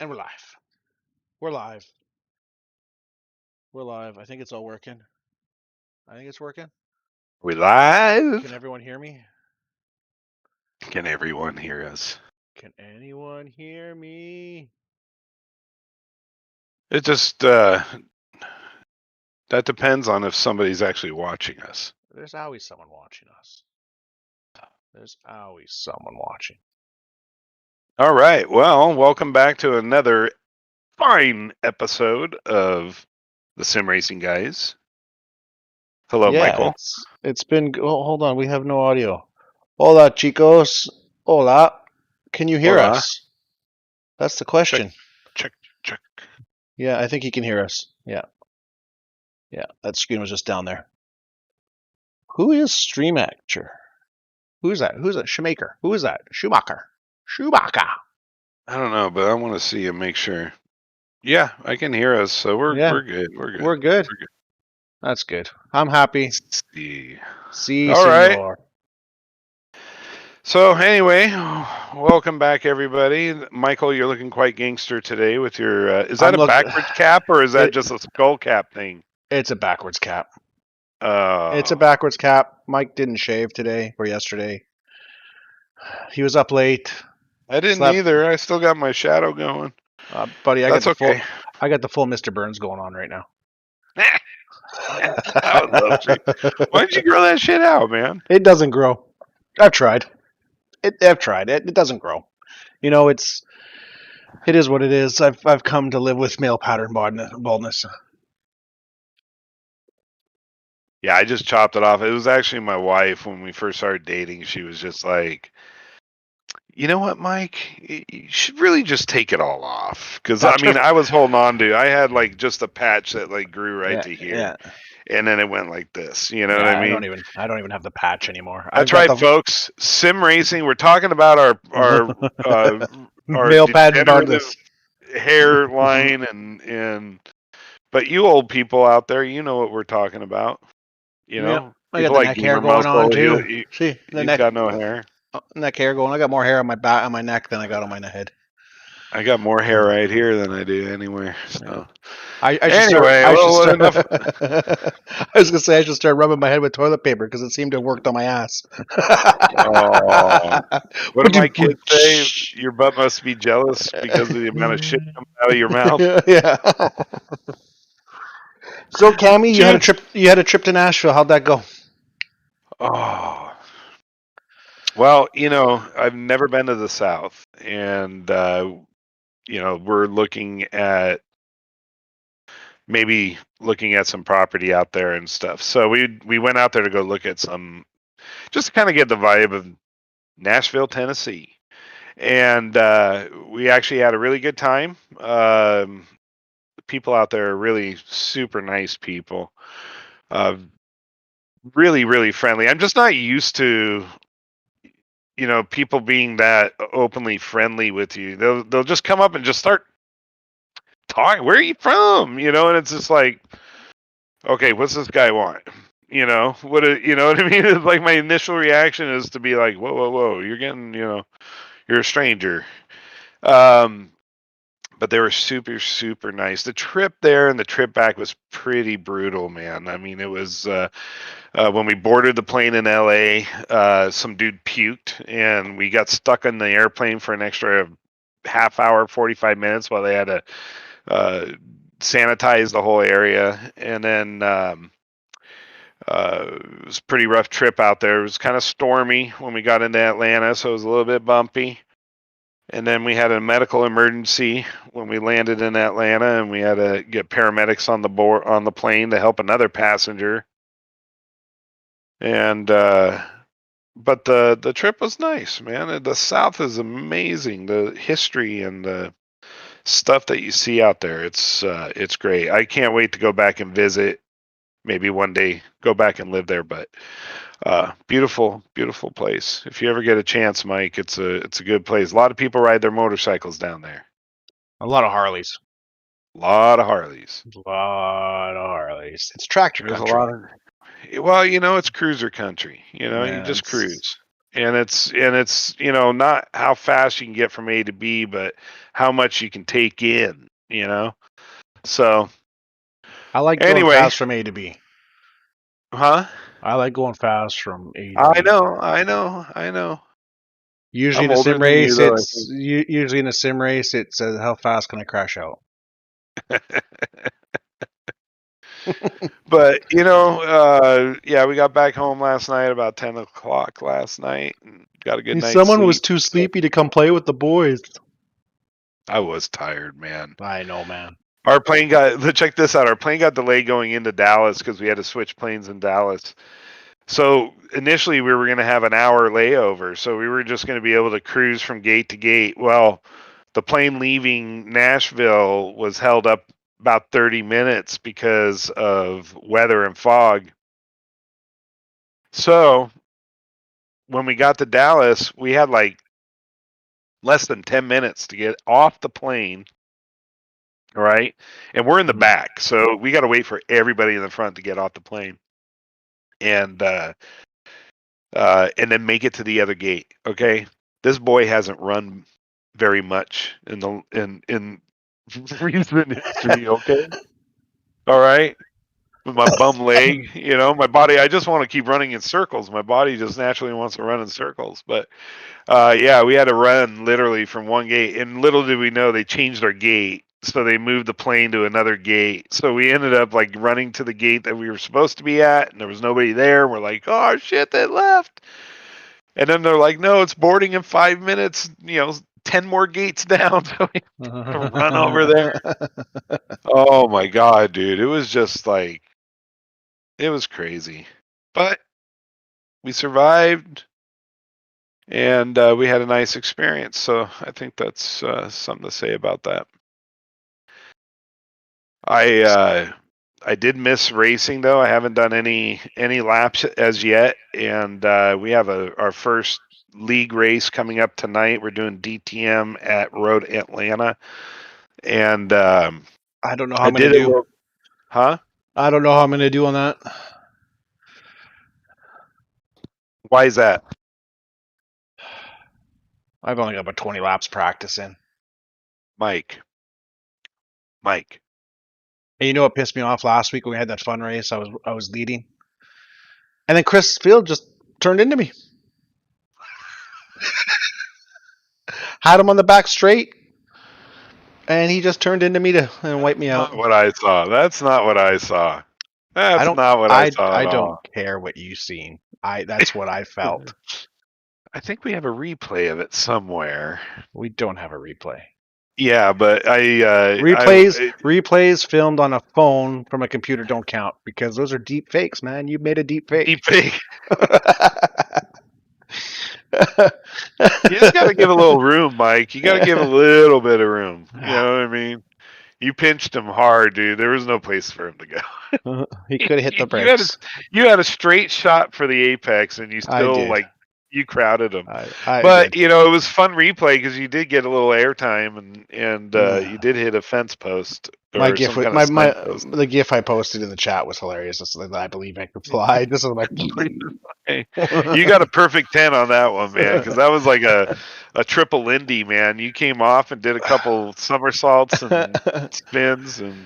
And we're live. We're live. We're live. I think it's all working. I think it's working. We live? Can everyone hear me? Can everyone hear us? Can anyone hear me? It just, that depends on if somebody's actually watching us. There's always someone watching us. There's always someone watching. All right. Well, welcome back to another fine episode of the Sim Racing Guys. Hello, Michael. It's been. Oh, hold on. We have no audio. Hola, chicos. Hola. Can you hear Hola. us? That's the question. Check. Yeah, I think he can hear us. Yeah. Yeah, that screen was just down there. Who is StreamActor? Who's that? Who's that? Shoemaker. Who is that? Schumacher. I don't know, but I want to see and make sure. Yeah, I can hear us, so we're good. We're good. That's good. I'm happy. See, all right. So anyway, welcome back, everybody. Michael, you're looking quite gangster today with your. Is that a backwards cap or is that just a skull cap thing? It's a backwards cap. It's a backwards cap. Mike didn't shave today or yesterday. He was up late. I didn't either. I still got my shadow going. Buddy, I got the full Mr. Burns going on right now. I would love to. Why did you grow that shit out, man? It doesn't grow. I've tried. I've tried it. It doesn't grow. You know, it is what it is. I've come to live with male pattern baldness. Yeah, I just chopped it off. It was actually my wife when we first started dating. She was just like, you know what, Mike? You should really just take it all off. Because, I mean, I was holding on to, I had like just a patch that like grew right to here. Yeah. And then it went like this. You know what I mean? I don't even have the patch anymore. That's right, folks. Sim racing. We're talking about our male pattern baldness hairline and but you old people out there, you know what we're talking about. You know, I got the neck hair going on too. See, you've got no hair. Neck hair going. I got more hair on my back, on my neck than I got on my head. I got more hair right here than I do anywhere. So, I was gonna say I should start rubbing my head with toilet paper because it seemed to have worked on my ass. What did my kids say? Your butt must be jealous because of the amount of shit coming out of your mouth. Yeah. So, Cammy, you had a trip to Nashville. How'd that go? Oh. Well, you know, I've never been to the South, and you know, we're looking at some property out there and stuff. So we went out there to go look at some, just to kind of get the vibe of Nashville, Tennessee, and we actually had a really good time. People out there are really super nice people, really, really friendly. I'm just not used to, you know, people being that openly friendly with you. They'll just come up and just start talking. Where are you from? You know, and it's just like, okay, what's this guy want? You know, you know what I mean? It's like my initial reaction is to be like, whoa, you're getting, you know, you're a stranger. But they were super, super nice. The trip there and the trip back was pretty brutal, man. I mean, it was when we boarded the plane in LA, some dude puked, and we got stuck on the airplane for an extra half hour, 45 minutes while they had to sanitize the whole area. And then it was a pretty rough trip out there. It was kind of stormy when we got into Atlanta, so it was a little bit bumpy. And then we had a medical emergency when we landed in Atlanta, and we had to get paramedics on the plane to help another passenger. And but the trip was nice, man. The South is amazing. The history and the stuff that you see out there, it's great. I can't wait to go back and visit. Maybe one day go back and live there, but beautiful place. If you ever get a chance, Mike, it's a good place. A lot of people ride their motorcycles down there. A lot of Harleys. A lot of Harleys. A lot of Harleys. It's tractor There's country. a lot of, well, it's cruiser country. Yeah, you just cruise. And it's not how fast you can get from A to B, but how much you can take in, So I like going fast from A to B. Huh? I like going fast from A to B. I know. Usually in a sim race, it's how fast can I crash out? But yeah, we got back home last night about 10 o'clock last night and got a good night's Someone sleep. was too sleepy to come play with the boys. I was tired, man. I know, man. Our plane check this out. Our plane got delayed going into Dallas because we had to switch planes in Dallas. So initially we were going to have an hour layover. So we were just going to be able to cruise from gate to gate. Well, the plane leaving Nashville was held up about 30 minutes because of weather and fog. So when we got to Dallas, we had like less than 10 minutes to get off the plane. All right. And we're in the back. So we got to wait for everybody in the front to get off the plane. And then make it to the other gate. Okay. This boy hasn't run very much in recent history. Okay. All right. With my bum leg, my body, I just want to keep running in circles. My body just naturally wants to run in circles. But yeah, we had to run literally from one gate. And little did we know they changed our gate. So they moved the plane to another gate. So we ended up like running to the gate that we were supposed to be at, and there was nobody there. We're like, oh shit, they left. And then they're like, no, it's boarding in 5 minutes, 10 more gates down. So we run over there. Oh my God, dude. It was just like, it was crazy. But we survived, and we had a nice experience. So I think that's something to say about that. I did miss racing though. I haven't done any laps as yet, and we have our first league race coming up tonight. We're doing DTM at Road Atlanta, and I don't know how I'm going to do. Huh? I don't know how I'm going to do on that. Why is that? I've only got about 20 laps practicing. Mike. And you know what pissed me off last week when we had that fun race? I was leading, and then Chris Field just turned into me. Had him on the back straight, and he just turned into me and wiped me out. Not what I saw. That's not what I saw. That's not what I saw. I don't care what you've seen. That's what I felt. I think we have a replay of it somewhere. We don't have a replay. Yeah, but replays filmed on a phone from a computer don't count because those are deep fakes, man. You made a deep fake. Deep fake. You just got to give a little room, Mike. You got to give a little bit of room. You know what I mean? You pinched him hard, dude. There was no place for him to go. He could have hit the brakes. You had a straight shot for the apex, and you still you crowded him. But it was fun replay because you did get a little airtime, and you did hit a fence post. My GIF, the GIF I posted in the chat was hilarious. It's like, I believe I could fly. This is like, you got a perfect 10 on that one, man, because that was like a triple Indy, man. You came off and did a couple somersaults and spins, and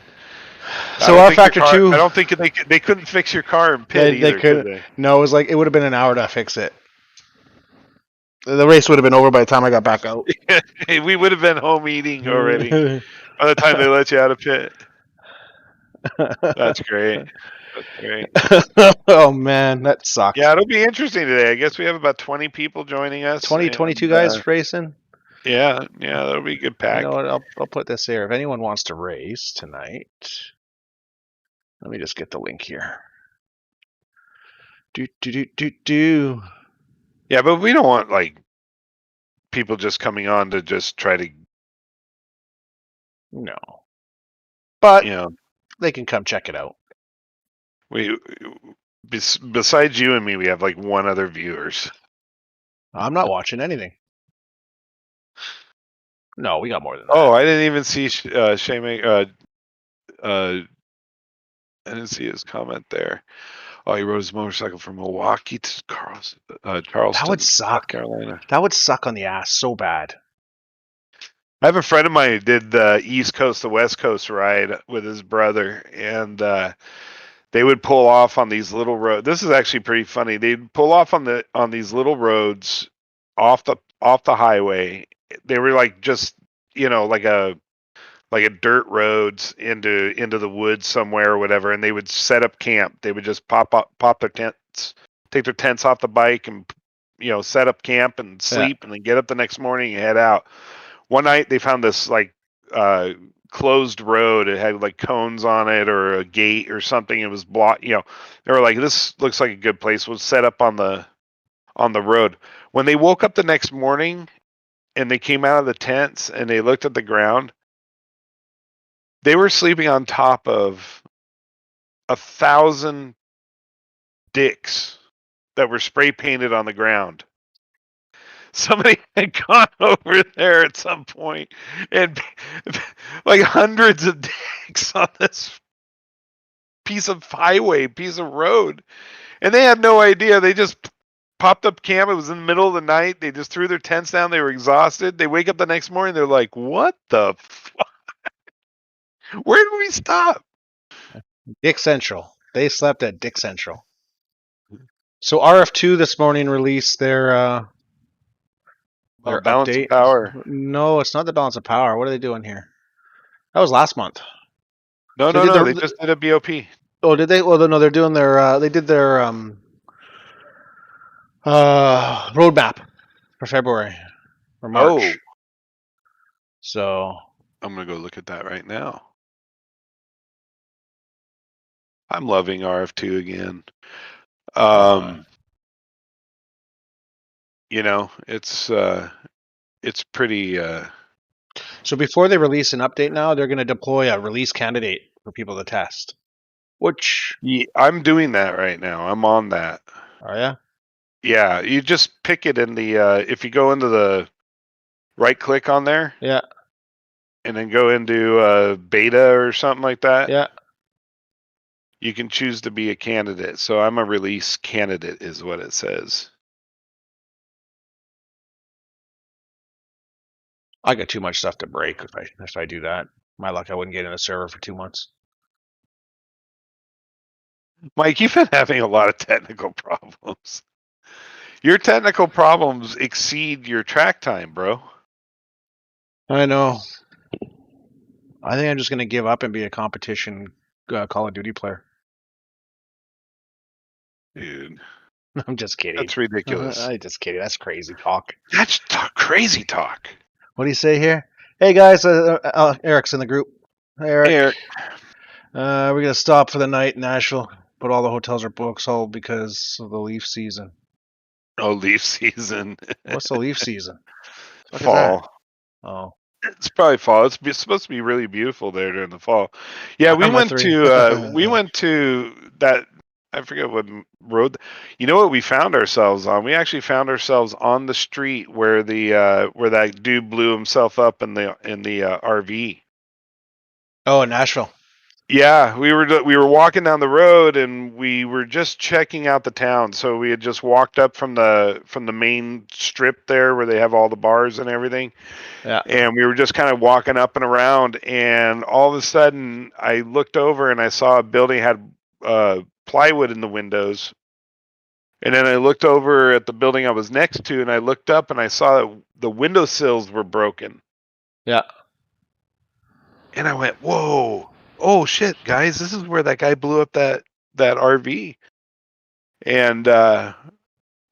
so Rfactor 2. I don't think they couldn't fix your car in pit either. Could they? No, it was like it would have been an hour to fix it. The race would have been over by the time I got back out. We would have been home eating already by the time they let you out of pit. That's great. That's great. Oh man, that sucks. Yeah, it'll be interesting today. I guess we have about 20 people joining us. 22 guys racing. Yeah, that'll be a good pack. You know what? I'll put this here. If anyone wants to race tonight, let me just get the link here. Do. Yeah, but we don't want like people just coming on to just try to. No. But you know, they can come check it out. Besides you and me, we have like one other viewers. I'm not watching anything. No, we got more than that. Oh, I didn't even see Shane. I didn't see his comment there. Oh, he rode his motorcycle from Milwaukee to Charleston, that would suck. South Carolina. That would suck on the ass so bad. I have a friend of mine who did the East Coast to West Coast ride with his brother, and they would pull off on these little roads. This is actually pretty funny. They'd pull off on these little roads off the highway. They were like just like a dirt roads into the woods somewhere or whatever, and they would set up camp. They would just pop their tents, take their tents off the bike, and set up camp and sleep, and then get up the next morning and head out. One night they found this like closed road. It had like cones on it or a gate or something. It was blocked. They were like, "This looks like a good place." We'll set up on the road. When they woke up the next morning and they came out of the tents and they looked at the ground, they were sleeping on top of 1,000 dicks that were spray painted on the ground. Somebody had gone over there at some point and like hundreds of dicks on this piece of road. And they had no idea. They just popped up camp. It was in the middle of the night. They just threw their tents down. They were exhausted. They wake up the next morning. They're like, what the fuck? Where did we stop? Dick Central. They slept at Dick Central. So RF2 this morning released their balance update. Of power. No, it's not the balance of power. What are they doing here? That was last month. No, they just did a BOP. Oh, did they? Well, no, they're doing their. They did their roadmap for February or March. Oh. So I'm gonna go look at that right now. I'm loving RF2 again. It's pretty. So before they release an update now, they're going to deploy a release candidate for people to test. Which I'm doing that right now. I'm on that. Are ya? Yeah, you just pick it in the. If you go into the right click on there. Yeah. And then go into beta or something like that. Yeah. You can choose to be a candidate. So I'm a release candidate is what it says. I got too much stuff to break if I do that. My luck, I wouldn't get in a server for 2 months. Mike, you've been having a lot of technical problems. Your technical problems exceed your track time, bro. I know. I think I'm just going to give up and be a competition Call of Duty player. Dude. I'm just kidding. That's ridiculous. I'm just kidding. That's crazy talk. That's crazy talk. What do you say here? Hey, guys. Eric's in the group. Hey, Eric. Hey, Eric. We're going to stop for the night in Nashville, but all the hotels are booked all because of the leaf season. Oh, leaf season. What's the leaf season? Fall. Oh. It's probably fall. It's supposed to be really beautiful there during the fall. Yeah, we went to that. I forget what road. You know what we found ourselves on? We actually found ourselves on the street where that dude blew himself up in the RV. Oh, in Nashville. Yeah, we were walking down the road and we were just checking out the town. So we had just walked up from the main strip there where they have all the bars and everything. Yeah. And we were just kind of walking up and around, and all of a sudden I looked over and I saw a building had plywood in the windows. And then I looked over at the building I was next to, and I looked up and I saw that the windowsills were broken. Yeah. And I went, whoa, oh shit, guys, this is where that guy blew up that RV. And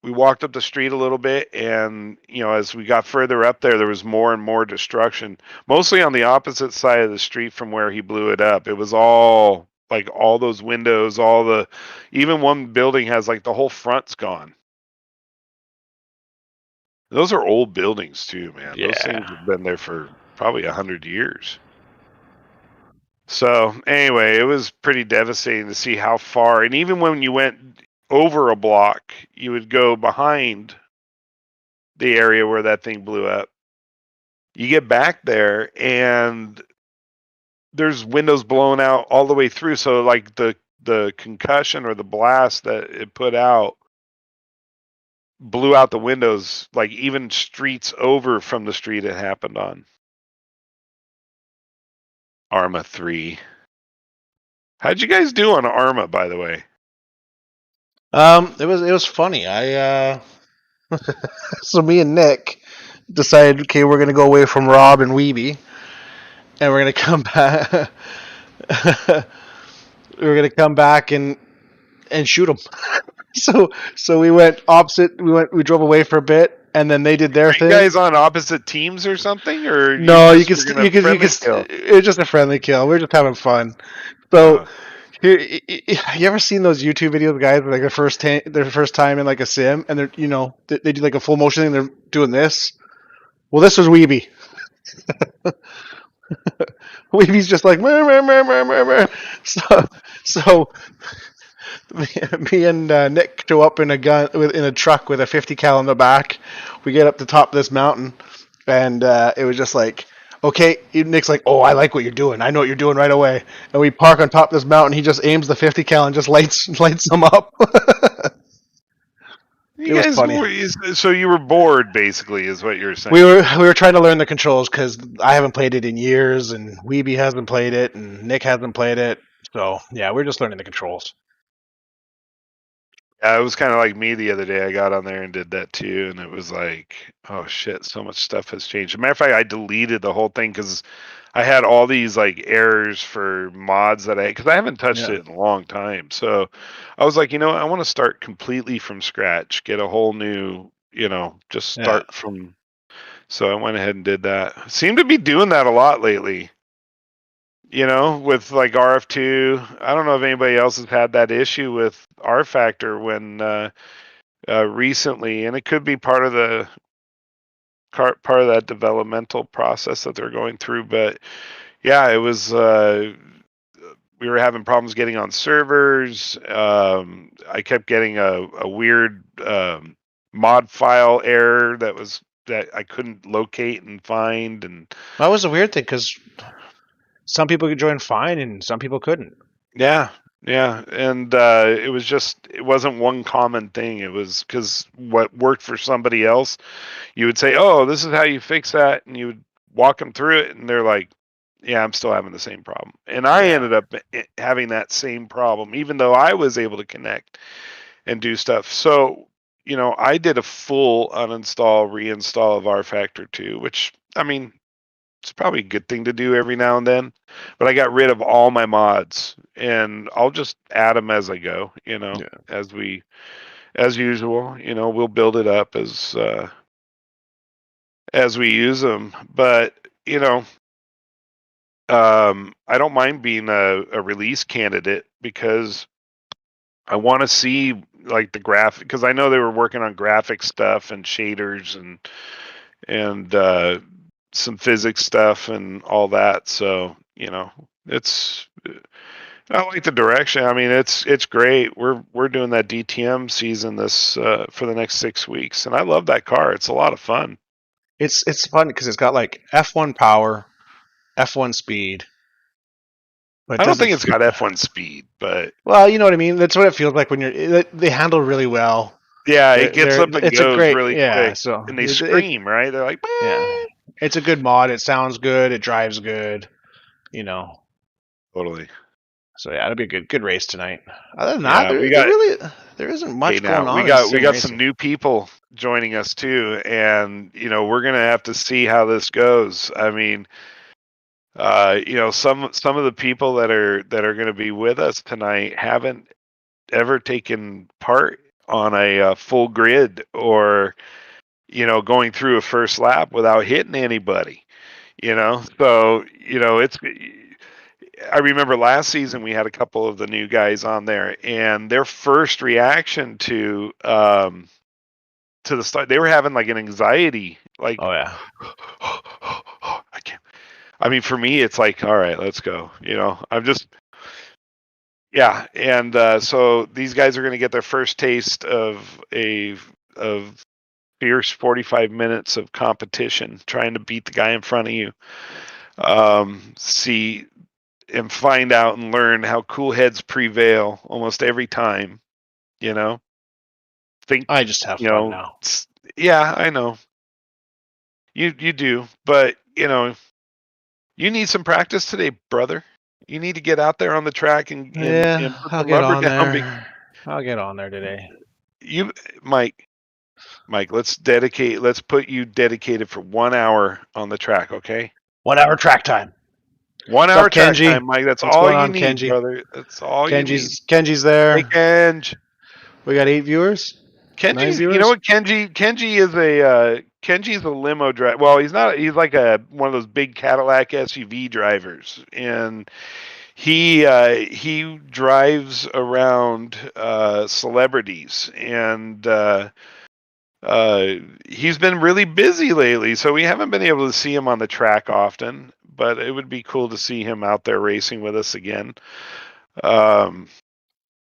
we walked up the street a little bit, and as we got further up there was more and more destruction, mostly on the opposite side of the street from where he blew it up. It was all like all those windows, even one building has like the whole front's gone. Those are old buildings too, man. Yeah. Those things have been there for probably 100 years. So anyway, it was pretty devastating to see how far, and even when you went over a block, you would go behind the area where that thing blew up. You get back there and there's windows blown out all the way through. So like the concussion or the blast that it put out blew out the windows, like even streets over from the street it happened on. Arma 3. How'd you guys do on Arma, by the way? It was funny. So me and Nick decided, okay, we're gonna go away from Rob and Weeby, and we're gonna come back. We're gonna come back and shoot them. So we went opposite. We drove away for a bit, and then they did their Are thing. you guys on opposite teams or something, or No, you just could. were gonna friendly kill? It was just a friendly kill. We're just having fun. So here, you ever seen those YouTube videos, guys? Like their first time in like a sim, and they do like a full motion thing. They're doing this. Well, this was Weeby. Weeby's just like meh, meh, meh, meh, meh, meh. So me and Nick show up in a truck with a 50 cal in the back. We get up the top of this mountain, and it was just like, okay. Nick's like, oh, I like what you're doing. I know what you're doing right away. And we park on top of this mountain. He just aims the 50 cal and just lights them up. You was guys funny. So you were bored, basically, is what you're saying. We were trying to learn the controls because I haven't played it in years, and Weeby hasn't played it, and Nick hasn't played it. So yeah, we're just learning the controls. Yeah, it was kind of like me the other day. I got on there and did that too, and it was like, oh shit, so much stuff has changed. As a matter of fact, I deleted the whole thing because I had all these like errors for mods because I haven't touched it in a long time. So I was like, I want to start completely from scratch, get a whole new, just start from. So I went ahead and did that. Seem to be doing that a lot lately. With like RF2. I don't know if anybody else has had that issue with Rfactor when recently, and it could be part of that developmental process that they're going through. But yeah, it was. We were having problems getting on servers. I kept getting a weird mod file error that I couldn't locate and find, and that was a weird thing because some people could join fine and some people couldn't. Yeah, and it wasn't one common thing. It was because what worked for somebody else, you would say, "Oh, this is how you fix that," and you would walk them through it, and they're like, "Yeah, I'm still having the same problem." And I ended up having that same problem, even though I was able to connect and do stuff. So, I did a full uninstall, reinstall of Rfactor 2, which I mean, it's probably a good thing to do every now and then, but I got rid of all my mods and I'll just add them as I go, as usual, we'll build it up as we use them. But, I don't mind being a release candidate because I want to see like the graphic, because I know they were working on graphic stuff and shaders and some physics stuff and all that. So, it's I like the direction. I mean, it's great. We're doing that DTM season for the next 6 weeks, and I love that car. It's a lot of fun. It's fun because it's got like F1 power, F1 speed. But I don't think it's got F1 speed, but well, you know what I mean. That's what it feels like when they handle really well. Yeah, it gets up and goes really quick. So and they scream, right? They're like, bah! Yeah, it's a good mod. It sounds good. It drives good. Totally. So yeah, it'll be a good race tonight. Other than Yeah, that, there isn't much going on. We got some new people joining us too, and we're gonna have to see how this goes. I mean, some of the people that are going to be with us tonight haven't ever taken part on a full grid or going through a first lap without hitting anybody. So it's. I remember last season we had a couple of the new guys on there, and their first reaction to the start, they were having like an anxiety, like, oh yeah, I can't. I mean, for me, it's like, all right, let's go. I'm just, yeah, and so these guys are going to get their first taste of fierce 45 minutes of competition, trying to beat the guy in front of you. See and find out and learn how cool heads prevail almost every time. I just have fun now. Yeah, I know. You do, but you need some practice today, brother. You need to get out there on the track and put I'll the get rubber on down. there. I'll get on there today. Mike, let's put you dedicated for 1 hour on the track, okay? 1 hour track time. 1 hour track time, Mike. That's What's all going you on, need, Kenji? brother. That's all you need. Kenji's there. Hey, Kenj. We got 8 viewers. Kenji's, you know what? Kenji's a limo driver. Well, he's not. He's like one of those big Cadillac SUV drivers, and he drives around celebrities, and he's been really busy lately, so we haven't been able to see him on the track often. But it would be cool to see him out there racing with us again.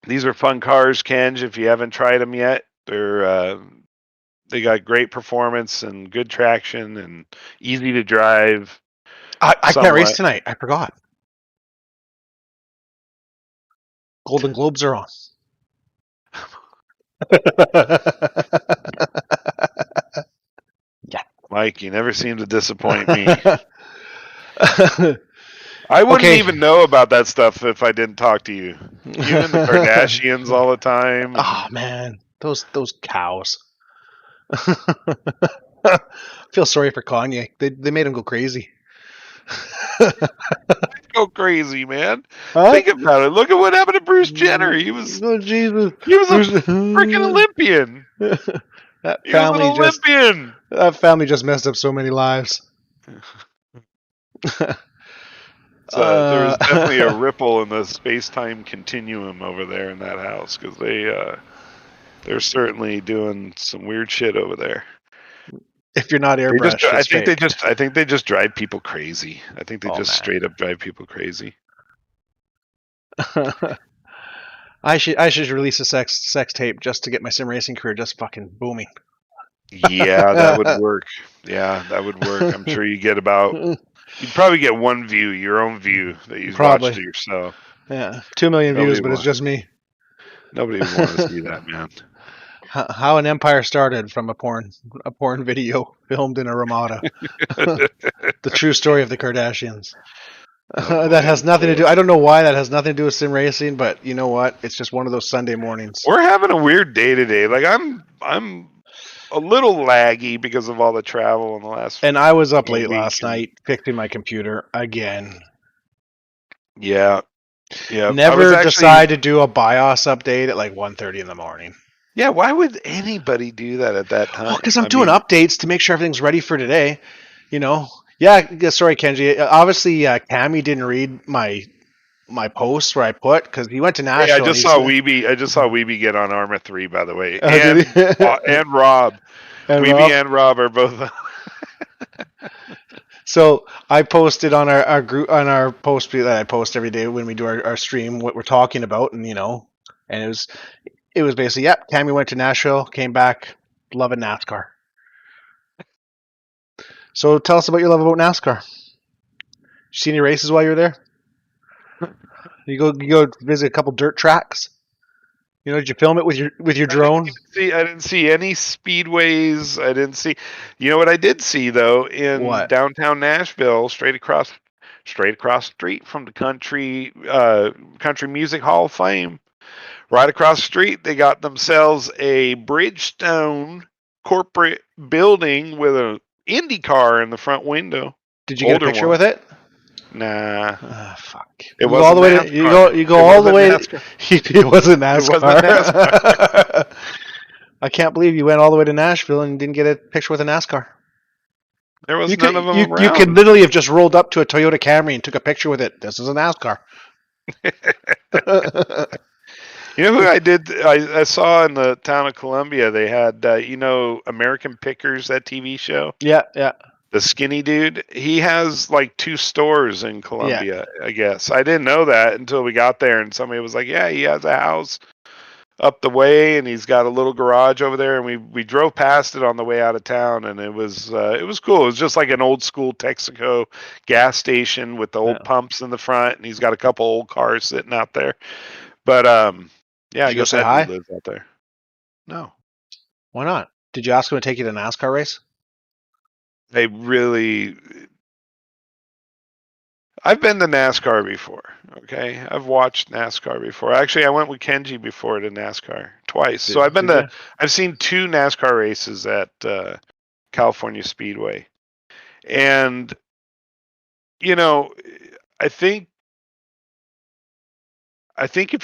These are fun cars, Kenj. If you haven't tried them yet, they got great performance and good traction and easy to drive. I can't race tonight. I forgot. Golden Globes are on. Yeah, Mike, you never seem to disappoint me. I wouldn't even know about that stuff if I didn't talk to you. You and the Kardashians all the time. Oh man, those cows. I feel sorry for Kanye. They made him go crazy. Go crazy, man. Huh? Think about it. Look at what happened to Bruce Jenner. He was Jesus. He was a freaking Olympian. That family just messed up so many lives. So there was definitely a ripple in the space-time continuum over there in that house, because they're certainly doing some weird shit over there. If you're not airbrushed, I think they just drive people crazy. I think they straight up drive people crazy. I should release a sex tape just to get my sim racing career just fucking booming. Yeah, that would work. I'm sure you'd probably get one view, your own view that you watched to yourself. Yeah, 2 million views, but it's just me. Nobody would want to see that, man. How an empire started from a porn video filmed in a Ramada. The true story of the Kardashians. That has nothing to do. I don't know why that has nothing to do with sim racing, but you know what? It's just one of those Sunday mornings. We're having a weird day today. Like I'm a little laggy because of all the travel in the last. And I was up late last night fixing my computer again. Yeah. Never decide to do a BIOS update at like 1:30 in the morning. Yeah, why would anybody do that at that time? Because I'm doing updates to make sure everything's ready for today. Yeah, sorry, Kenji. Obviously, Cammy didn't read my post where I put, because he went to Nashville. Yeah, I just saw Weeby get on Arma 3, by the way, and Rob. Weeby and Rob are both. So I posted on our group, on our post that I post every day when we do our stream, what we're talking about, and it was basically, yep, Cammy went to Nashville, came back, loving NASCAR. So tell us about your love about NASCAR. You see any races while you were there? You go visit a couple dirt tracks? Did you film it with your drone? I didn't see any speedways. I didn't see. You know what I did see though in downtown Nashville, straight across straight across the street from the Country Music Hall of Fame. Right across the street, they got themselves a Bridgestone corporate building with a Indy car in the front window. Did you get a picture with it? Nah. Fuck. It You go all wasn't the way NASCAR. To, you go It all the wasn't way. NASCAR. It wasn't NASCAR. It wasn't NASCAR. I can't believe you went all the way to Nashville and didn't get a picture with a NASCAR. There was none of them around. You could literally have just rolled up to a Toyota Camry and took a picture with it. This is a NASCAR. You know who I saw in the town of Columbia? They had, American Pickers, that TV show? Yeah, yeah. The skinny dude. He has like 2 stores in Columbia, I guess. I didn't know that until we got there, and somebody was like, yeah, he has a house up the way, and he's got a little garage over there, and we drove past it on the way out of town, and it was cool. It was just like an old school Texaco gas station with the old pumps in the front, and he's got a couple old cars sitting out there. But yeah, Did you go say hi? Lives out there. No. Why not? Did you ask him to take you to a NASCAR race? I've been to NASCAR before, okay? I've watched NASCAR before. Actually, I went with Kenji before to NASCAR twice. So I've seen 2 NASCAR races at California Speedway. And, I think you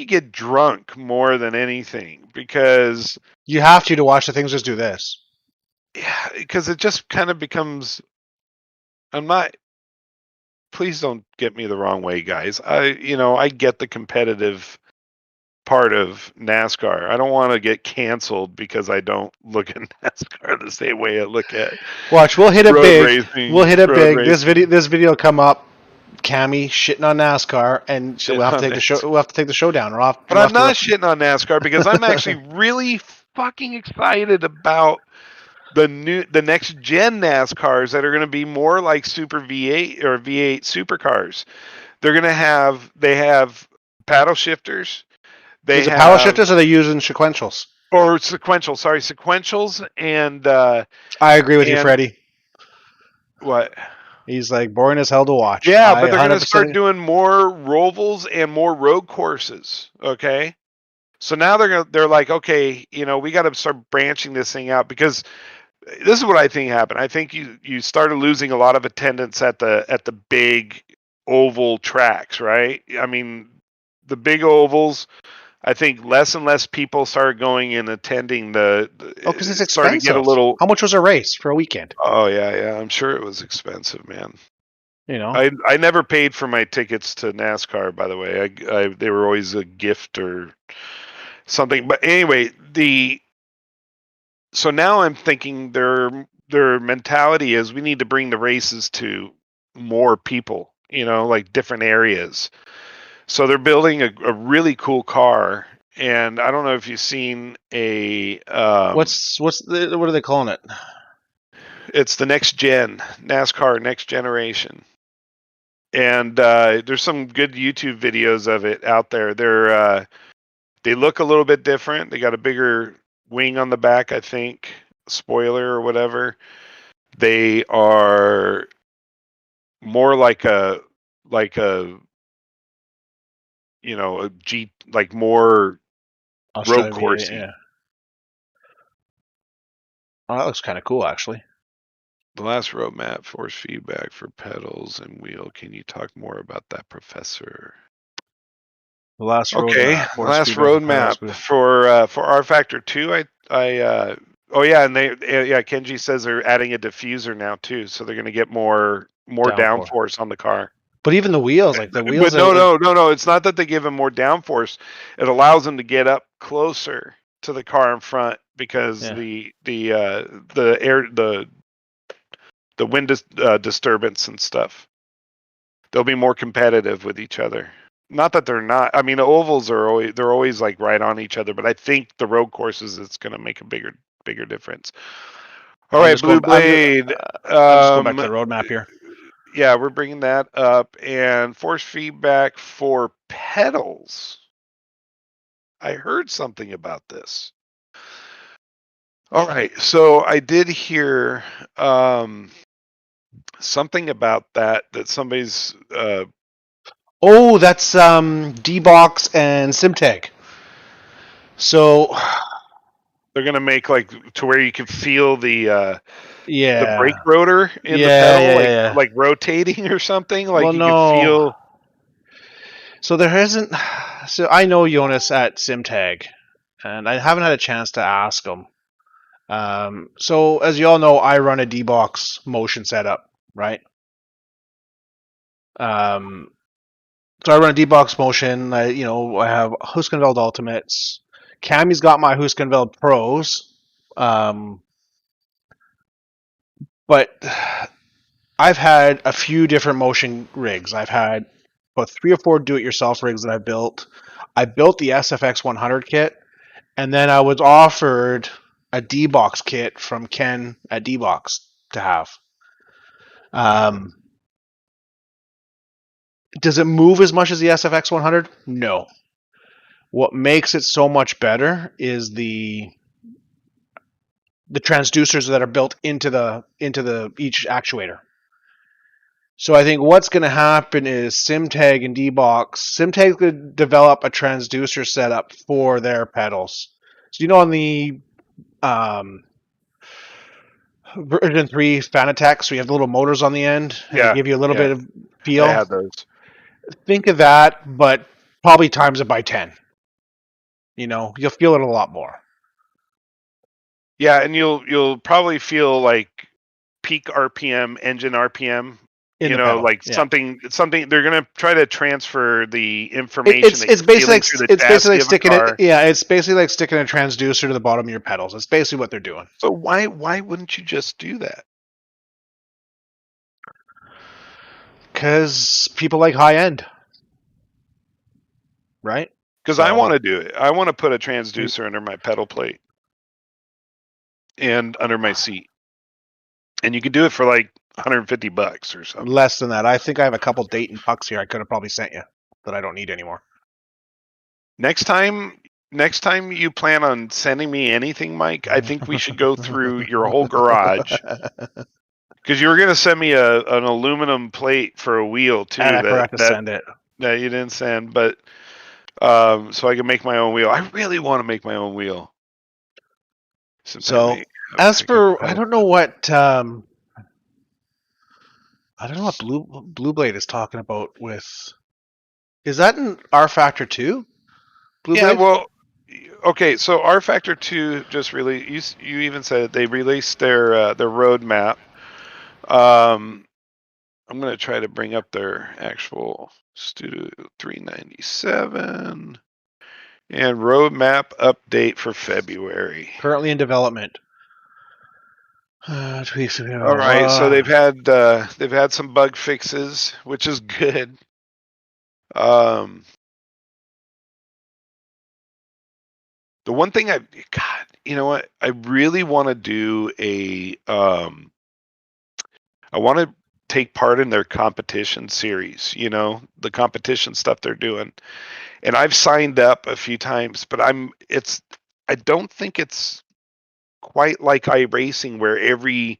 get drunk more than anything, because you have to watch the things. Just do this. Yeah, because it just kind of becomes. Please don't get me the wrong way, guys. I get the competitive part of NASCAR. I don't want to get canceled because I don't look at NASCAR the same way I look at. Watch, we'll hit it big. Racing, we'll hit it big. Racing. This video will come up. Cammy shitting on NASCAR, and we'll have to take the show. We'll have to take the show down. But I'm not shitting on NASCAR because I'm actually really fucking excited about the next gen NASCARs that are going to be more like Super V8 or V8 supercars. They have paddle shifters. Is it paddle shifters, or are they using sequentials? Or sequentials? Sorry, sequentials. And I agree with you, Freddie. What? He's like boring as hell to watch. Yeah, but they're going to start doing more rovals and more road courses. Okay, so now they're like, okay, we got to start branching this thing out, because this is what I think happened. I think you started losing a lot of attendance at the big oval tracks, right? I mean, the big ovals. I think less and less people started going and attending because it's expensive. To get a little. How much was a race for a weekend? Oh yeah. I'm sure it was expensive, man. I never paid for my tickets to NASCAR, by the way. They were always a gift or something. But anyway, so now I'm thinking their mentality is we need to bring the races to more people, like different areas. So they're building a really cool car, and I don't know if you've seen a what are they calling it? It's the next gen NASCAR Next Generation, and there's some good YouTube videos of it out there. They look a little bit different. They got a bigger wing on the back, I think, spoiler or whatever. They are more like a a Jeep, like more road coursing. Yeah. Oh, that looks kind of cool, actually. The last roadmap, force feedback for pedals and wheel. Can you talk more about that, Professor? The last roadmap for Rfactor 2. And Kenji says they're adding a diffuser now too, so they're going to get more downforce on the car. But even the wheels, like the wheels. But no. It's not that they give them more downforce. It allows them to get up closer to the car in front, because the wind disturbance and stuff. They'll be more competitive with each other. Not that they're not. I mean, the ovals are always like right on each other, but I think the road courses, it's going to make a bigger difference. All right, Blue Blade. I'm just going back to the roadmap here. Yeah, we're bringing that up. And force feedback for pedals. I heard something about this. All right, so I did hear something about that somebody's Oh, that's D-Box and SimTag. So, they're gonna make like to where you can feel the brake yeah, rotor in the yeah, pedal, yeah, yeah, yeah. like rotating or something. Like Well, you can no. feel. So there hasn't. So I know Jonas at SimTag, and I haven't had a chance to ask him. So as you all know, I run a D-Box motion setup, right? Um, so I run a D-Box motion. I have Huskenveld Ultimates. Cammy's got my Huskenveld Pros. Um, but I've had a few different motion rigs. I've had about 3 or 4 do-it-yourself rigs that I built. I built the SFX 100 kit, and then I was offered a D-Box kit from Ken at D-Box to have. Um, does it move as much as the SFX 100? No. What makes it so much better is the transducers that are built into the each actuator. So I think what's going to happen is SimTag and D-Box. SimTag's going to develop a transducer setup for their pedals. So on the version 3 Fanatec, so you have the little motors on the end, and they Yeah, give you a little yeah, bit of I feel. had those. Think of that, but probably times it by 10. You'll feel it a lot more. Yeah, and you'll probably feel like peak RPM, engine RPM. In the pedal, Like yeah. something they're gonna try to transfer the information that It's you're feeling through the chassis like of a sticking it. car. Yeah, it's basically like sticking a transducer to the bottom of your pedals. It's basically what they're doing. So why wouldn't you just do that? Because people like high end, right? Because I want So to do it. I want to put a transducer under my pedal plate and under my seat, and you can do it for like $150 or something. less than that. I think I have a couple Dayton pucks here I could have probably sent you that I don't need anymore. Next time you plan on sending me anything, Mike, I think we should go through your whole garage. Because you were going to send me an aluminum plate for a wheel too And I that forgot to send it. you didn't send, but so I can make my own wheel. I really want to make my own wheel. So as for I don't know what Blue Blade is talking about with. Is that an Rfactor 2? Blue Yeah, Blade? well, okay. So Rfactor 2 just really you even said they released their roadmap. I'm going to try to bring up their actual Studio 397 and roadmap update for February. Currently in development. All right, so they've had some bug fixes, which is good. The one thing God, you know what? I really want to do I want to take part in their competition series, the competition stuff they're doing. And I've signed up a few times, but I don't think it's quite like iRacing where every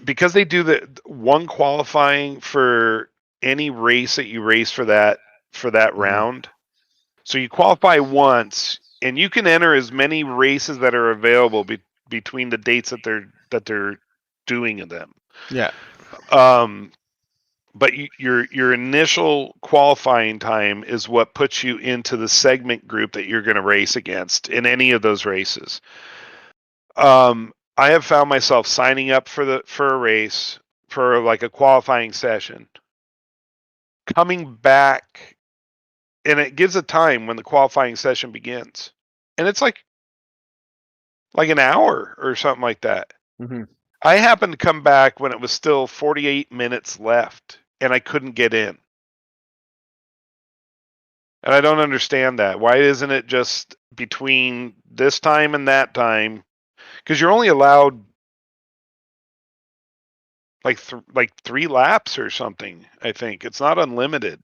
because they do the one qualifying for any race that you race for that round. So you qualify once and you can enter as many races that are available between the dates that they're doing them. Yeah. But your initial qualifying time is what puts you into the segment group that you're going to race against in any of those races. I have found myself signing up for a race for like a qualifying session, coming back, and it gives a time when the qualifying session begins, and it's like an hour or something like that. Mm-hmm. I happened to come back when it was still 48 minutes left, and I couldn't get in. And I don't understand that. Why isn't it just between this time and that time? Because you're only allowed like 3 laps or something. I think it's not unlimited.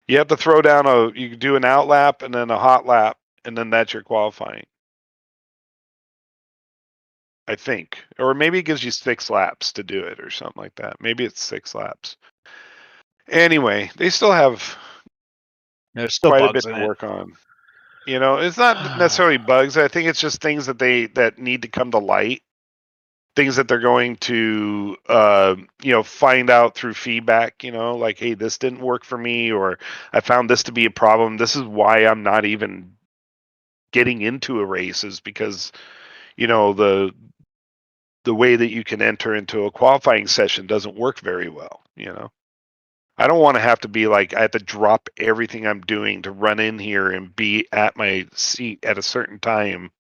You have to throw down you do an out lap and then a hot lap, and then that's your qualifying. I think, or maybe it gives you 6 laps to do it or something like that. Maybe it's 6 laps. Anyway, they still have There's still quite a bugs bit in to it. work on. It's not necessarily bugs. I think it's just things that need to come to light. Things that they're going to find out through feedback. Like, hey, this didn't work for me, or I found this to be a problem. This is why I'm not even getting into a race, is because the way that you can enter into a qualifying session doesn't work very well. I don't want to have to be like, I have to drop everything I'm doing to run in here and be at my seat at a certain time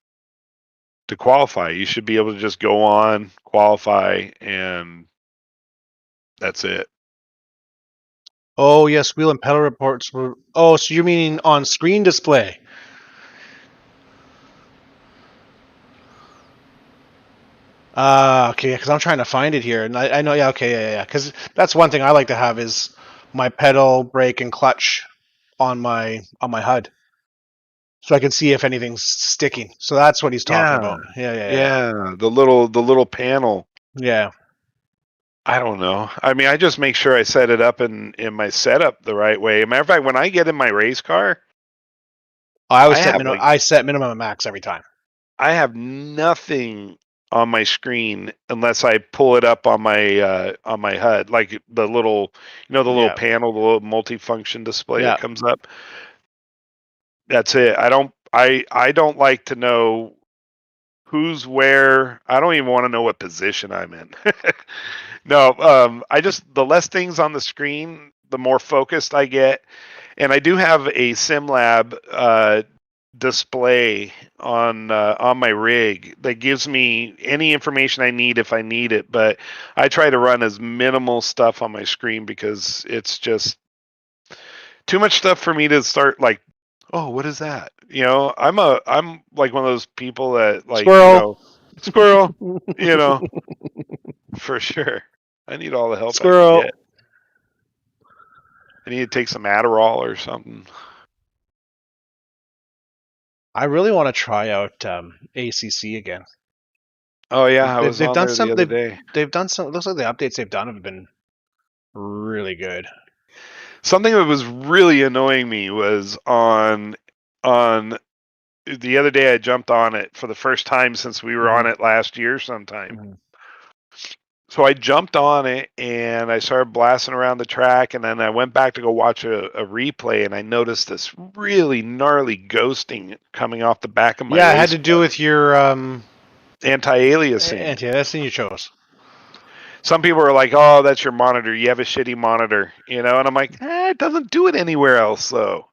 to qualify. You should be able to just go on, qualify, and that's it. Oh yes, wheel and pedal reports were. Oh, so you mean on screen display? Okay, because I'm trying to find it here, and I know, yeah, okay, yeah. Because that's one thing I like to have is my pedal, brake, and clutch on my HUD, so I can see if anything's sticking. So that's what he's talking Yeah, about. Yeah. yeah. The little panel. Yeah. I don't know. I mean, I just make sure I set it up in my setup the right way. Matter of fact, when I get in my race car, I have I set minimum and max every time. I have nothing on my screen unless I pull it up on my HUD, like the little little Yeah. panel, the little multifunction display Yeah. that comes up. That's it. I don't like to know who's where. I don't even want to know what position I'm in. No, the less things on the screen, the more focused I get. And I do have a SimLab display on my rig that gives me any information I need if I need it. But I try to run as minimal stuff on my screen because it's just too much stuff for me to start like, oh, what is that? I'm like one of those people that like, Squirrel. squirrel, you know, for sure. I need all the help I can Squirrel. get. I need to take some Adderall or something. I really want to try out ACC again. Oh yeah, I was They've on done there the some. other day. They've done some. It looks like the updates they've done have been really good. Something that was really annoying me was on the other day. I jumped on it for the first time since we were on it last year sometime. Mm-hmm. So I jumped on it and I started blasting around the track, and then I went back to go watch a replay, and I noticed this really gnarly ghosting coming off the back of my Yeah, it had race to do car. with your Anti-aliasing. anti-aliasing you chose. Some people are like, "Oh, that's your monitor. You have a shitty monitor," and I'm like, it doesn't do it anywhere else, though.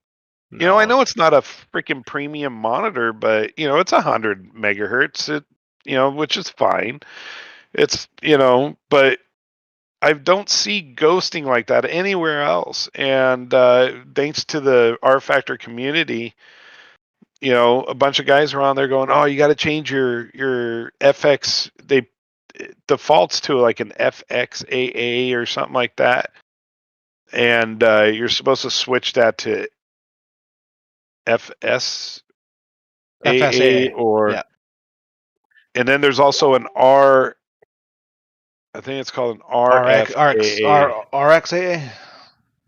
I No. know it's not a freaking premium monitor, but it's 100 megahertz. Which is fine. It's but I don't see ghosting like that anywhere else. And thanks to the Rfactor community, a bunch of guys are on there going, "Oh, you got to change your FX." They defaults to like an FXAA or something like that, and you're supposed to switch that to FSAA FSAA. or, Yeah. and then there's also an R. I think it's called an RFAA, RXAA.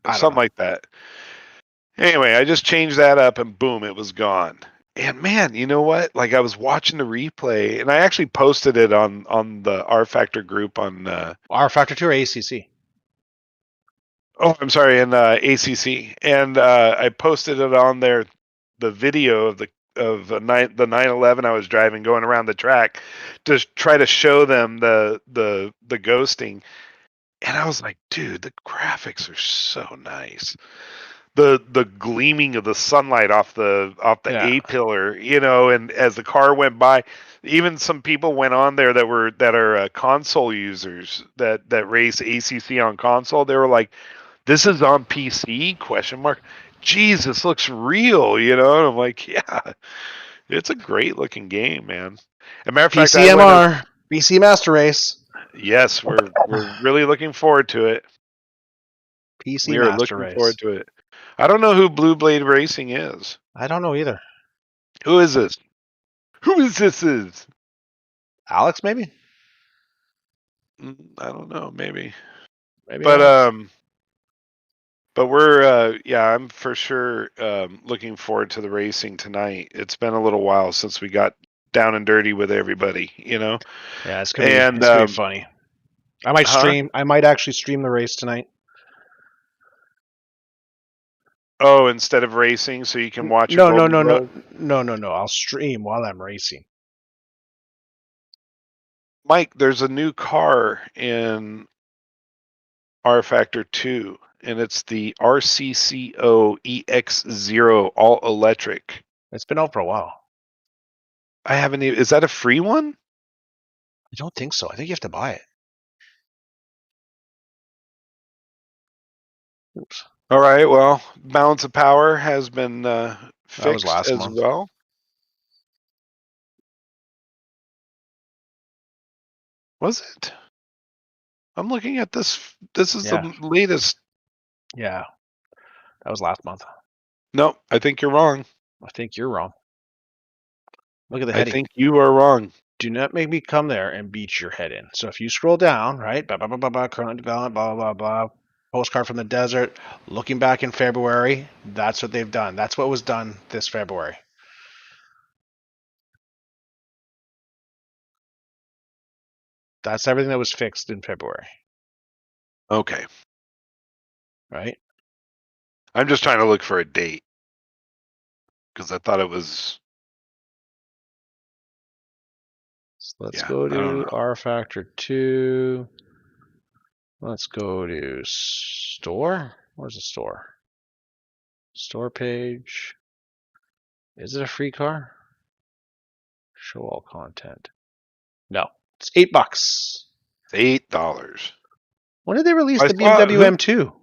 I don't something know. like that. Anyway, I just changed that up and boom, it was gone. And man, you know what? Like I was watching the replay, and I actually posted it on the Rfactor group on. Rfactor 2 or ACC? Oh, I'm sorry, in ACC, and I posted it on there, the video of the 911 I was driving going around the track to try to show them the ghosting, and I was like, dude, the graphics are so nice. The gleaming of the sunlight off the Yeah. A pillar, and as the car went by, even some people went on there that are console users that race ACC on console. They were like, "This is on PC?" Question mark. Jesus, looks real, And I'm like, yeah, it's a great looking game, man. As a matter of fact, I went. PCMR. BC Master Race. Yes, we're really looking forward to it. PC We are Master looking Race. forward to it. I don't know who Blue Blade Racing is. I don't know either. Who is this? Who is this? Alex, maybe? I don't know, maybe. Maybe But Alex. we're I'm for sure looking forward to the racing tonight. It's been a little while since we got down and dirty with everybody, Yeah, it's gonna be And funny. I might huh? stream. I might actually stream the race tonight. Oh, instead of racing, so you can watch a No, no, Golden no, no, Glove. no, no, no. I'll stream while I'm racing. Mike, there's a new car in Rfactor 2, and it's the RCCO EX0 all electric. It's been out for a while. I haven't even. Is that a free one? I don't think so. I think you have to buy it. Oops. All right. Well, balance of power has been That was fixed last as month. well. Was it? I'm looking at this. This is Yeah. the latest. Yeah. That was last month. No, I think you're wrong. I think you're wrong. Look at the I heading. think you are wrong. Do not make me come there and beat your head in. So if you scroll down, right, blah, blah, blah, blah, blah, current development, blah, blah, blah, blah, postcard from the desert, looking back in February, that's what they've done. That's what was done this February. That's everything that was fixed in February, Okay. right? I'm just trying to look for a date because I thought it was. So let's Yeah, go I don't to know. Rfactor 2. Let's go to store. Where's the store? Store page. Is it a free car? Show all content. No, it's $8. $8. When did they release I the saw BMW M2?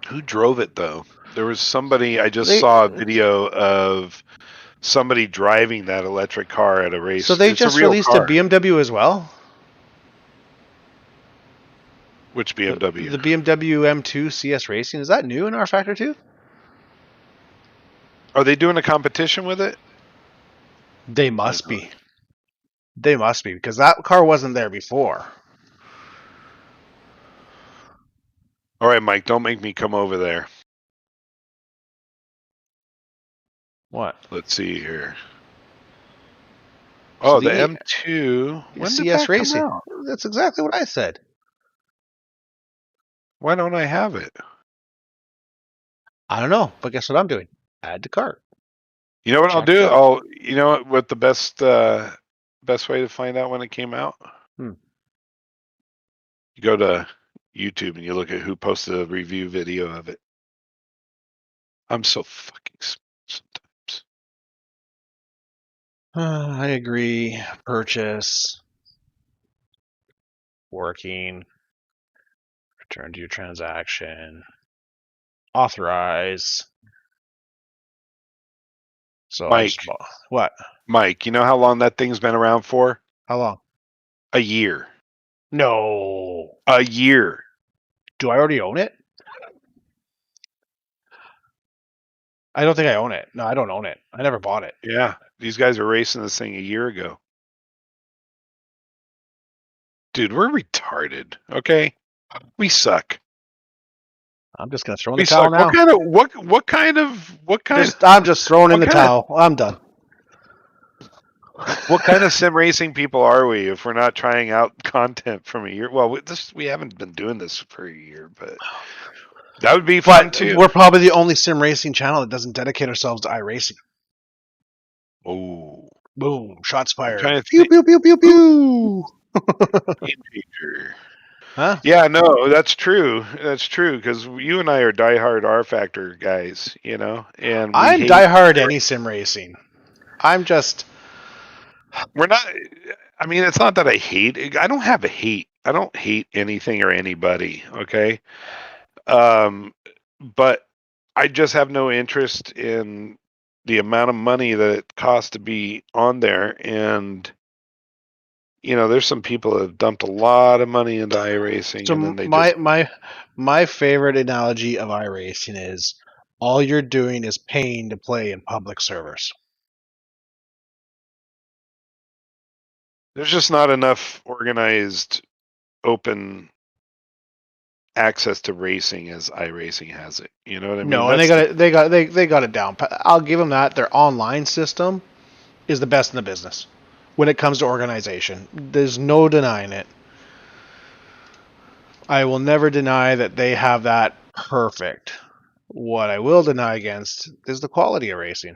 who drove it though. There was somebody. I just They saw a video of somebody driving that electric car at a race. so they It's a just real released a car. BMW as well. Which The, BMW? the BMW M2 CS Racing, is that new in Rfactor 2? Are they doing a competition with it? They must be. They must be because that car wasn't there before. All right, Mike. Don't make me come over there. What? Let's see here. So Oh, the M2. When did CS that come Racing. out? That's exactly what I said. Why don't I have it? I don't know, but guess what I'm doing? Add to cart. You know what I'll Check it do? out. You know what the best way to find out when it came out? Hmm. You go to YouTube and you look at who posted a review video of it. I'm so fucking smart sometimes. I agree. Purchase. Working. Return to your transaction. Authorize. So Mike, what? Mike, you know how long that thing's been around for? How long? A year. No. A year. Do I already own it? I don't think I own it. No, I don't own it. I never bought it. Yeah. These guys are racing this thing a year ago. Dude, we're retarded. Okay? We suck. I'm just gonna throw in We the towel suck. now. I'm just throwing in the towel. I'm done. What kind of sim racing people are we if we're not trying out content from a year? Well, we haven't been doing this for a year, but that would be fun too. We're probably the only sim racing channel that doesn't dedicate ourselves to iRacing. Oh, Boom! Shots I'm fired. trying to Pew think. pew pew pew pew. Game changer. Huh? Yeah, no, that's true. That's true because you and I are diehard Rfactor guys, and we I'm hate. diehard any sim racing. I'm just. We're not. I mean, it's not that I hate. I don't have a hate. I don't hate anything or anybody. Okay. But I just have no interest in the amount of money that it costs to be on there. And, there's some people that have dumped a lot of money into iRacing So and then they just. my favorite analogy of iRacing is all you're doing is paying to play in public servers. There's just not enough organized, open access to racing as iRacing has it. You know what I mean? No, and That's the they got it down. I'll give them that. Their online system is the best in the business when it comes to organization. There's no denying it. I will never deny that they have that perfect. What I will deny against is the quality of racing.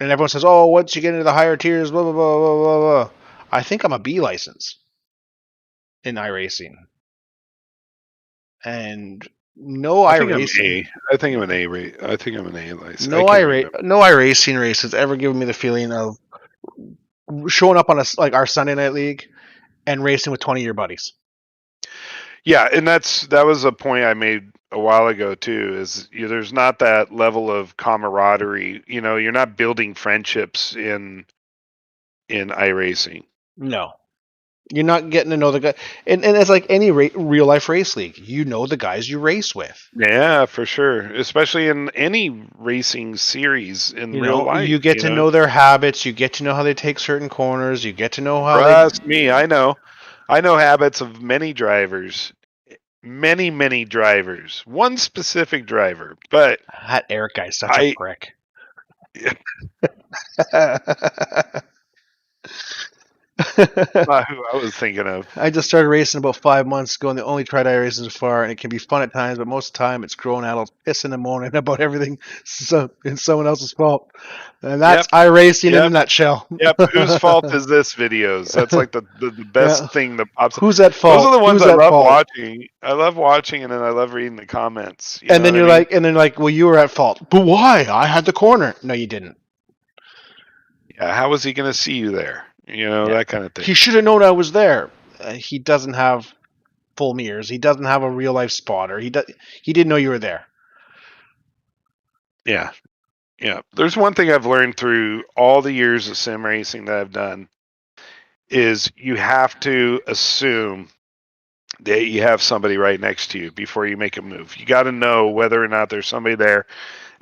And everyone says, "Oh, once you get into the higher tiers, blah blah blah blah blah blah." I think I'm a B license in iRacing, and no I think I'm iRacing, A. I think I'm an A rate. I think I'm an A license. I no can't remember. no iRacing race has ever given me the feeling of showing up on like our Sunday night league and racing with 20-year buddies. Yeah, and that was a point I made a while ago too. Is there's not that level of camaraderie. You're not building friendships in iRacing. No, you're not getting to know the guy, and it's like any real life race league. You know the guys you race with. Yeah, for sure. Especially in any racing series in You real know, life. you get to know their habits. You get to know how they take certain corners. You get to know how they. Trust me, I know. I know habits of many drivers. Many drivers. One specific driver, but That Eric guy's such a I prick. not who I was thinking of. I just started racing about 5 months ago, and they only tried iRacing so far, and it can be fun at times, but most of the time it's grown adults pissing and moaning about everything it's someone else's fault. And that's Yep, iRacing in a yep, nutshell. yep. Whose fault is this videos? That's like the Yeah. best thing that pops up. Who's at Those are fault? the ones Who's I at love fault? watching. I love watching and then I love reading the comments. You And know then what I you're mean? like, well, you were at fault. But why? I had the corner. No, you didn't. Yeah, how was he gonna see you there? Yeah. That kind of thing. He should have known I was there. He doesn't have full mirrors. He doesn't have a real life spotter. He didn't know you were there. Yeah. Yeah. There's one thing I've learned through all the years of sim racing that I've done is you have to assume that you have somebody right next to you before you make a move. You got to know whether or not there's somebody there.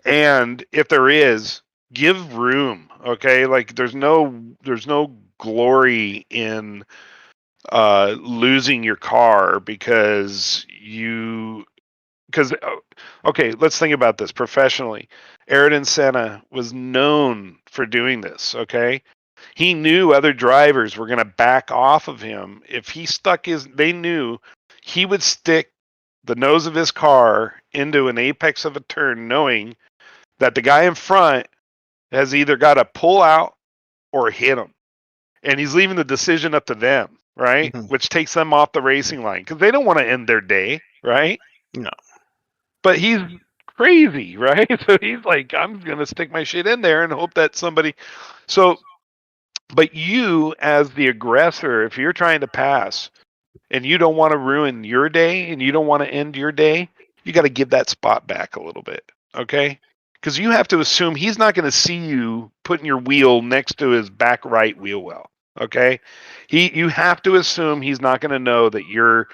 And if there is, give room, okay? Like there's no glory in losing your car because okay, let's think about this professionally. Ayrton Senna was known for doing this, okay? He knew other drivers were going to back off of him. If he they knew he would stick the nose of his car into an apex of a turn, knowing that the guy in front has either got to pull out or hit him. And he's leaving the decision up to them, right? Mm-hmm. Which takes them off the racing line because they don't want to end their day, right? No. But he's crazy, right? So he's like, I'm going to stick my shit in there and hope that somebody. So, but you, as the aggressor, if you're trying to pass and you don't want to ruin your day and you don't want to end your day, you got to give that spot back a little bit, okay? Because you have to assume he's not going to see you putting your wheel next to his back right wheel well, okay? You have to assume he's not going to know that your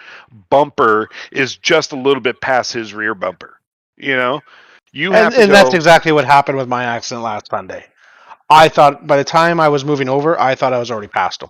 bumper is just a little bit past his rear bumper. You have to And that's go. exactly what happened with my accident last Sunday. I thought by the time I was moving over, I thought I was already past him.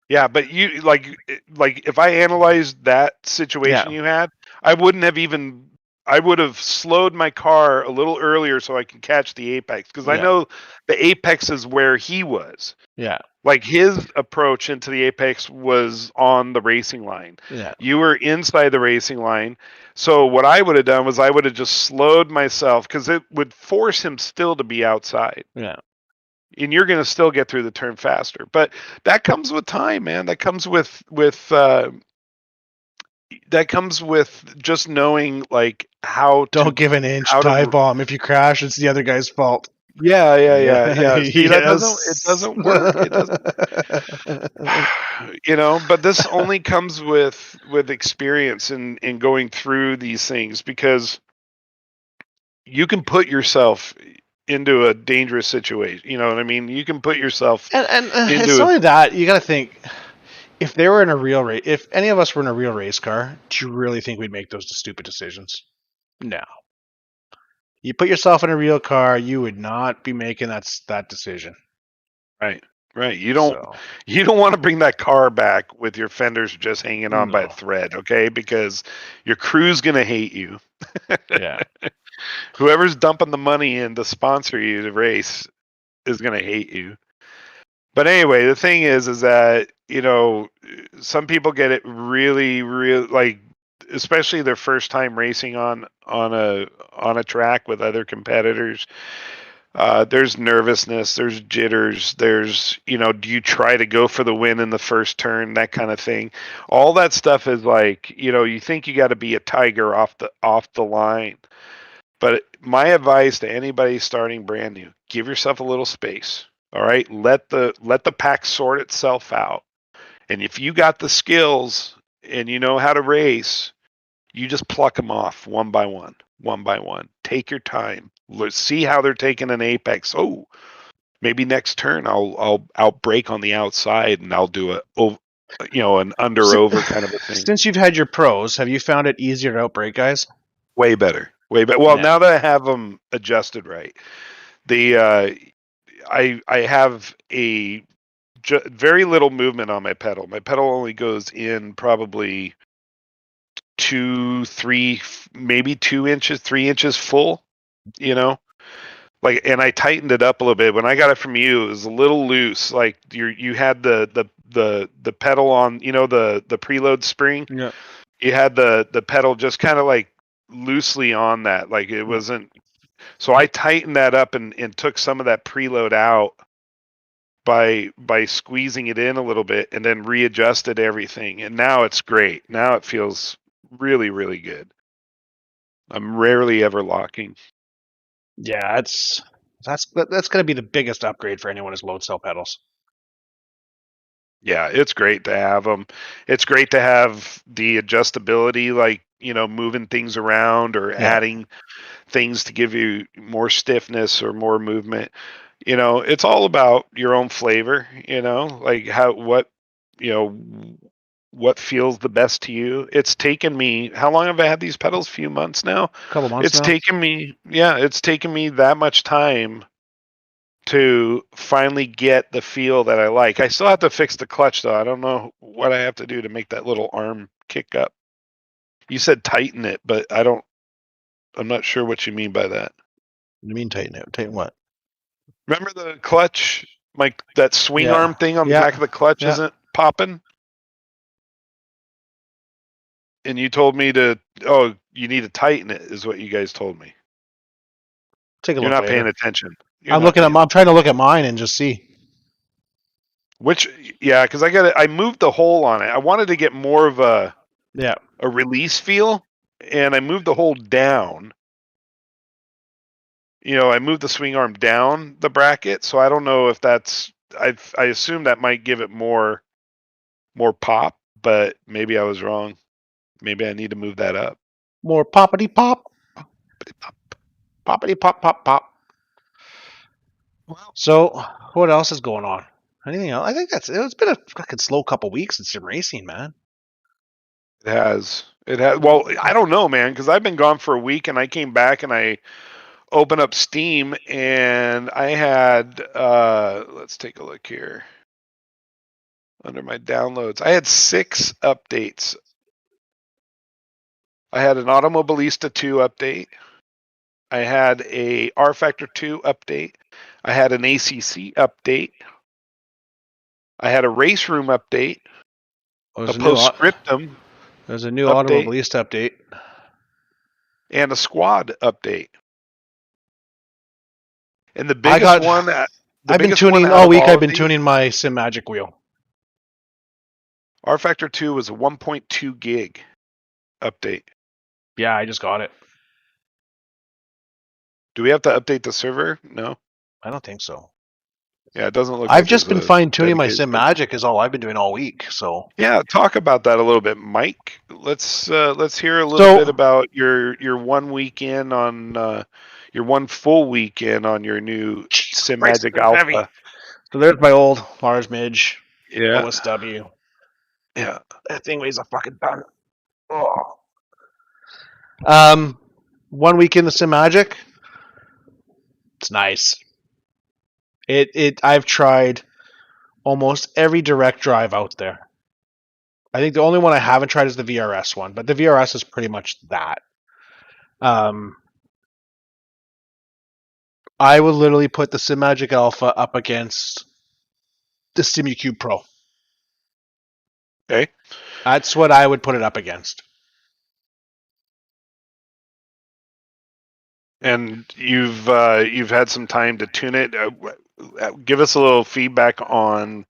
Yeah, but you like if I analyzed that situation Yeah. you had, I wouldn't have even I would have slowed my car a little earlier so I could catch the apex because I Yeah. know the apex is where he was. Yeah. Like his approach into the apex was on the racing line. Yeah. You were inside the racing line. So what I would have done was I would have just slowed myself because it would force him still to be outside. Yeah. And you're going to still get through the turn faster. But that comes with time, man. That comes with just knowing like how Don't to give an inch how dive to bomb. If you crash, it's the other guy's fault. yeah. See, that doesn't it Yes. doesn't work. It doesn't but this only comes with experience in going through these things because you can put yourself into a dangerous situation. You know what I mean? You can put yourself and it's into only that you got to think. If they were in a real race, if any of us were in a real race car, do you really think we'd make those stupid decisions? No. You put yourself in a real car, you would not be making that decision. right. Right. You don't So want to bring that car back with your fenders just hanging on by a no. thread, okay? Because your crew's gonna hate you. Yeah. Whoever's dumping the money in to sponsor you to race is gonna hate you. But anyway, the thing is that, you know, some people get it really, really, like, especially their first time racing on a track with other competitors. There's nervousness, there's jitters, there's, you know, do you try to go for the win in the first turn, that kind of thing. All that stuff is like, you know, you think you got to be a tiger off the line. But my advice to anybody starting brand new, give yourself a little space. All right, let the pack sort itself out. And if you got the skills and you know how to race, you just pluck them off one by one, one by one. Take your time. Let's see how they're taking an apex. Oh, maybe next turn I'll outbrake on the outside and I'll do an under over kind of a thing. Since you've had your pros, have you found it easier to outbreak guys? Way better, way better. Well, Yeah. now that I have them adjusted right, I have very little movement on my pedal. My pedal only goes in probably 2, 3, maybe 2 inches, 3 inches full. You know, like, and I tightened it up a little bit. When I got it from you, it was a little loose. Like you had the pedal on, you know, the preload spring. Yeah. You had the pedal just kind of like loosely on that. Like it wasn't. So I tightened that up and took some of that preload out by squeezing it in a little bit and then readjusted everything. And now it's great. Now it feels really, really good. I'm rarely ever locking. Yeah, that's going to be the biggest upgrade for anyone who's load cell pedals. Yeah, it's great to have them. It's great to have the adjustability, like, you know, moving things around or adding things to give you more stiffness or more movement. You know, it's all about your own flavor, you know, like what feels the best to you. It's taken me, how long have I had these pedals? A few months now. A couple months now. It's taken me that much time to finally get the feel that I like. I still have to fix the clutch though. I don't know what I have to do to make that little arm kick up. You said tighten it, but I'm not sure what you mean by that. What do you mean tighten it? Tighten what? Remember the clutch? Like that swing arm thing on the back of the clutch isn't popping? And you told me you need to tighten it, is what you guys told me. Take a You're look not later. paying attention. I'm trying to look at mine and just see. Because I moved the hole on it. I wanted to get more of a release feel, and I moved the hole down. You know, I moved the swing arm down the bracket, so I don't know if that's. I assume that might give it more pop, but maybe I was wrong. Maybe I need to move that up. More poppity pop. Poppity pop pop pop. So, what else is going on? Anything else? I think it's been a fucking slow couple weeks in sim racing, man. It has. Well, I don't know, man, because I've been gone for a week, and I came back and I opened up Steam, and I had. Let's take a look here. Under my downloads, I had 6 updates. I had an Automobilista 2 update. I had a Rfactor 2 update. I had an ACC update. I had a Race Room update. A Postscriptum. There's a new Automobilista update. And a Squad update. And the biggest one... I've been tuning all week. I've been tuning my SimMagic wheel. Rfactor 2 was a 1.2 gig update. Yeah, I just got it. Do we have to update the server? No. I don't think so. Yeah, it doesn't look. I've just been fine tuning my SimMagic is all I've been doing all week. So yeah, talk about that a little bit, Mike. Let's hear a little bit about your 1 weekend on your 1 full weekend on your new SimMagic Alpha. Heavy. So there's my old Mars Midge. Yeah. OSW. Yeah. That thing weighs a fucking ton. Oh. 1 week in the SimMagic. It's nice. I've tried almost every direct drive out there. I think the only one I haven't tried is the VRS one, but the VRS is pretty much that. I would literally put the SimMagic Alpha up against the SimuCube Pro. Okay. That's what I would put it up against. And you've had some time to tune it. Give us a little feedback on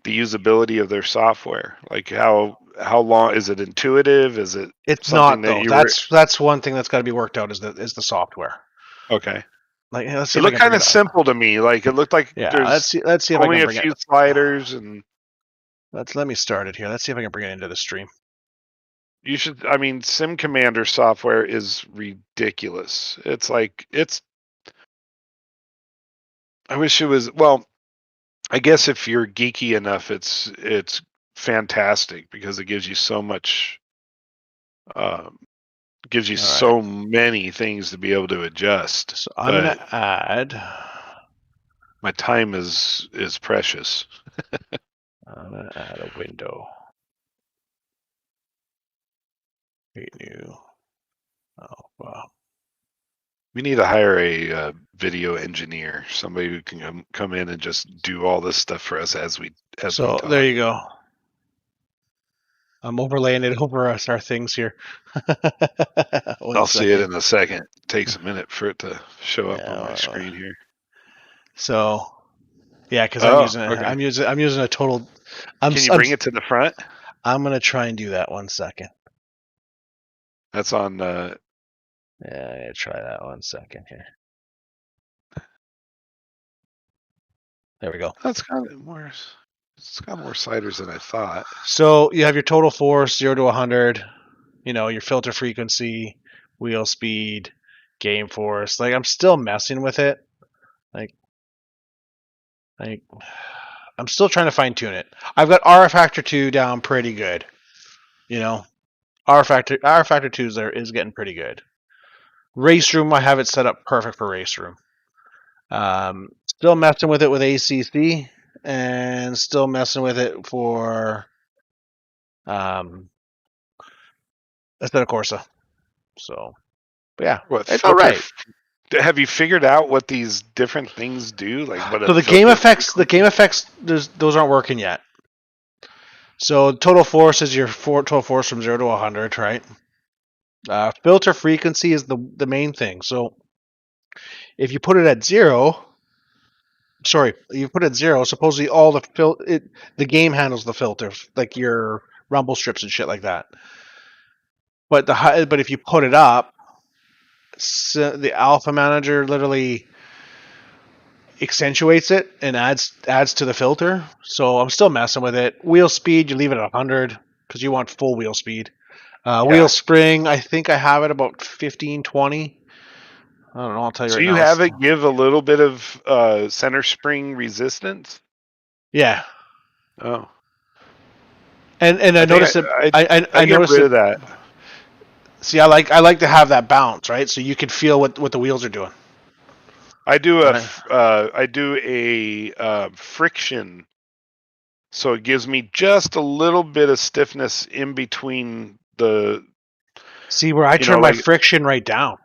the usability of their software. Like how long is it intuitive? Is it? It's something not though. That's one thing that's got to be worked out is the software. Okay. Like, let's see It if I looked can kind bring of it up. simple to me. Like it looked like Yeah, there's let's see if I only can a bring few it. sliders, and Let me start it here. Let's see if I can bring it into the stream. you should. I mean, Sim Commander software is ridiculous. It's like I wish it was. Well, I guess if you're geeky enough, it's fantastic because it gives you so much. Gives you so many things to be able to adjust. So I'm going to add. My time is precious. I'm going to add a window. Create new. Oh, wow. We need to hire a video engineer, somebody who can come in and just do all this stuff for us as we talk. There you go. I'm overlaying it over our things here. I'll see it in a second. It takes a minute for it to show up on my screen here. So, yeah, because I'm using a total. Can you bring it to the front? I'm gonna try and do that 1 second. That's on. Yeah, I'm gonna try that 1 second here. There we go. That's kind of more. It's got more sliders than I thought. So you have your total force 0 to 100. You know, your filter frequency, wheel speed, game force. Like, I'm still messing with it. Like I'm still trying to fine tune it. I've got Rfactor 2 down pretty good. You know, Rfactor 2 is getting pretty good. Race room, I have it set up perfect for race room. Still messing with it with ACC, and still messing with it for Assetto Corsa. So, but yeah, it's all right. Have you figured out what these different things do? Like what? So the game effects, those aren't working yet. So total force is your total force from 0 to 100, right? Filter frequency is the main thing. So if you put it at 0, supposedly all the game handles the filter, like your rumble strips and shit like that. But if you put it up, the alpha manager literally accentuates it and adds to the filter. So I'm still messing with it. Wheel speed, you leave it at 100 because you want full wheel speed. Wheel spring, I think I have it about 15, 20. I don't know. I'll tell you right now. So you have it give a little bit of center spring resistance? Yeah. Oh. And I noticed it. I noticed rid of that. See, I like to have that bounce, right? So you can feel what the wheels are doing. I do a friction, so it gives me just a little bit of stiffness in between the. See where I turn my friction right down.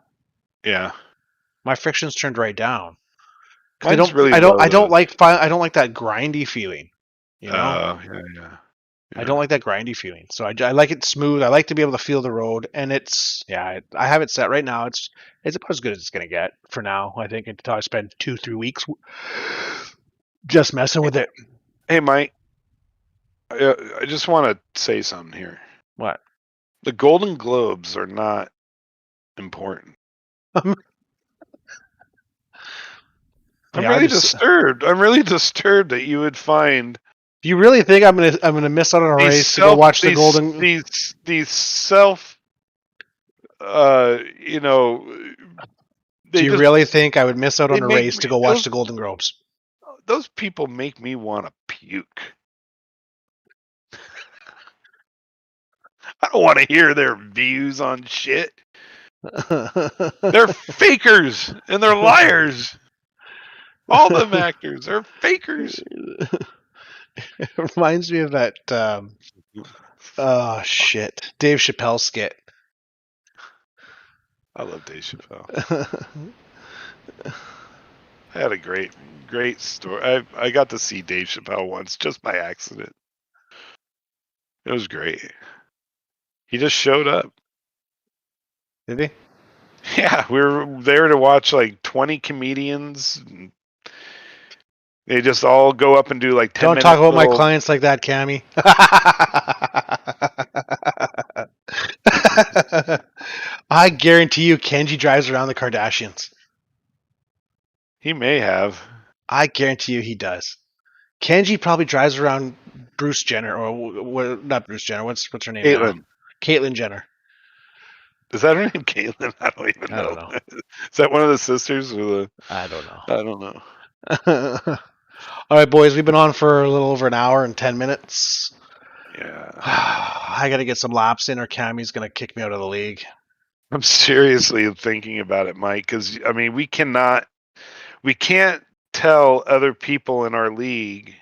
Yeah, my friction's turned right down. I don't like that grindy feeling. You know. Yeah. I don't like that grindy feeling. So I like it smooth. I like to be able to feel the road, and I have it set right now. It's about as good as it's gonna get for now. I think until I spend 2-3 weeks just messing with it. Hey, Mike, I just want to say something here. What? The Golden Globes are not important. I'm really disturbed. I'm really disturbed that you would find. Do you really think I'm gonna miss out on a race to go watch the Golden? These self, you know. Do you really think I would miss out on a race to go watch the Golden Globes? Those people make me want to puke. I don't want to hear their views on shit. They're fakers and they're liars. All them actors are fakers. It reminds me of that. Oh shit, Dave Chappelle skit. I love Dave Chappelle. I had a great story. I got to see Dave Chappelle once just by accident. It was great. He just showed up. Did he? Yeah, we were there to watch like 20 comedians. They just all go up and do like 10 Don't minute talk about my little... clients like that, Cammy. I guarantee you, Kenji drives around the Kardashians. He may have. I guarantee you, he does. Kenji probably drives around Bruce Jenner, or not Bruce Jenner. What's her name? Caitlyn. Now? Caitlyn Jenner. Is that her name, Caitlyn? I don't even know. I don't know. Is that one of the sisters or the? I don't know. I don't know. All right, boys, we've been on for a little over an hour and 10 minutes. Yeah. I got to get some laps in, or Cammy's going to kick me out of the league. I'm seriously thinking about it, Mike, because I mean, we can't tell other people in our league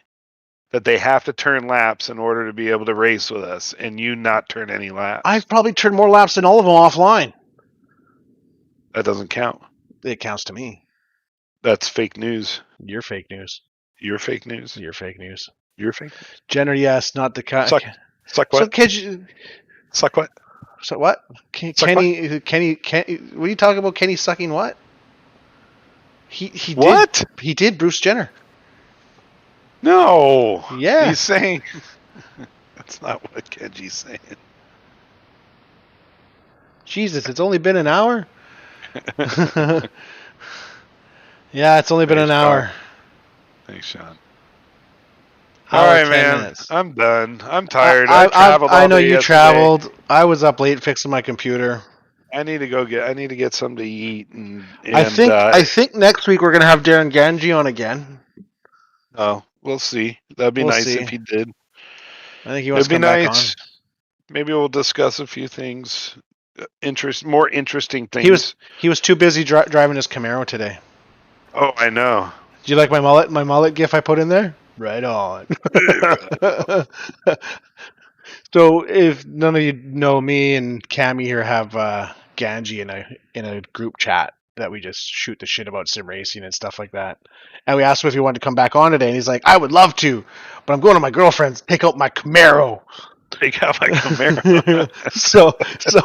that they have to turn laps in order to be able to race with us, and you not turn any laps. I've probably turned more laps than all of them offline. That doesn't count. It counts to me. That's fake news. You're fake news. You're fake news. You're fake news. You're fake news. Jenner, yes, not the Suck what? So Kenji, Suck what? so what? Kenny, what are you talking about? Kenny sucking what? He What? did. He did Bruce Jenner. No. Yeah. He's saying that's not what Kenji's saying. Jesus, it's only been an hour. Yeah, it's only been an hour. Thanks, Sean. All right, man. Minutes. I'm done. I'm tired. I traveled. I know all day you yesterday. traveled. I was up late fixing my computer. I need to get something to eat. And I think next week we're gonna have Darren Ganji on again. Oh, we'll see. That'd be nice if he did. I think he wants to come back on. Maybe we'll discuss a few things. More interesting things. He was too busy driving his Camaro today. Oh, I know. Do you like my mullet? My mullet gif I put in there? Right on. So if none of you know, me and Cammy here have Ganji in a group chat that we just shoot the shit about sim racing and stuff like that. And we asked him if he wanted to come back on today, and he's like, "I would love to, but I'm going to my girlfriend's. Take out my Camaro." Take out my Camaro. so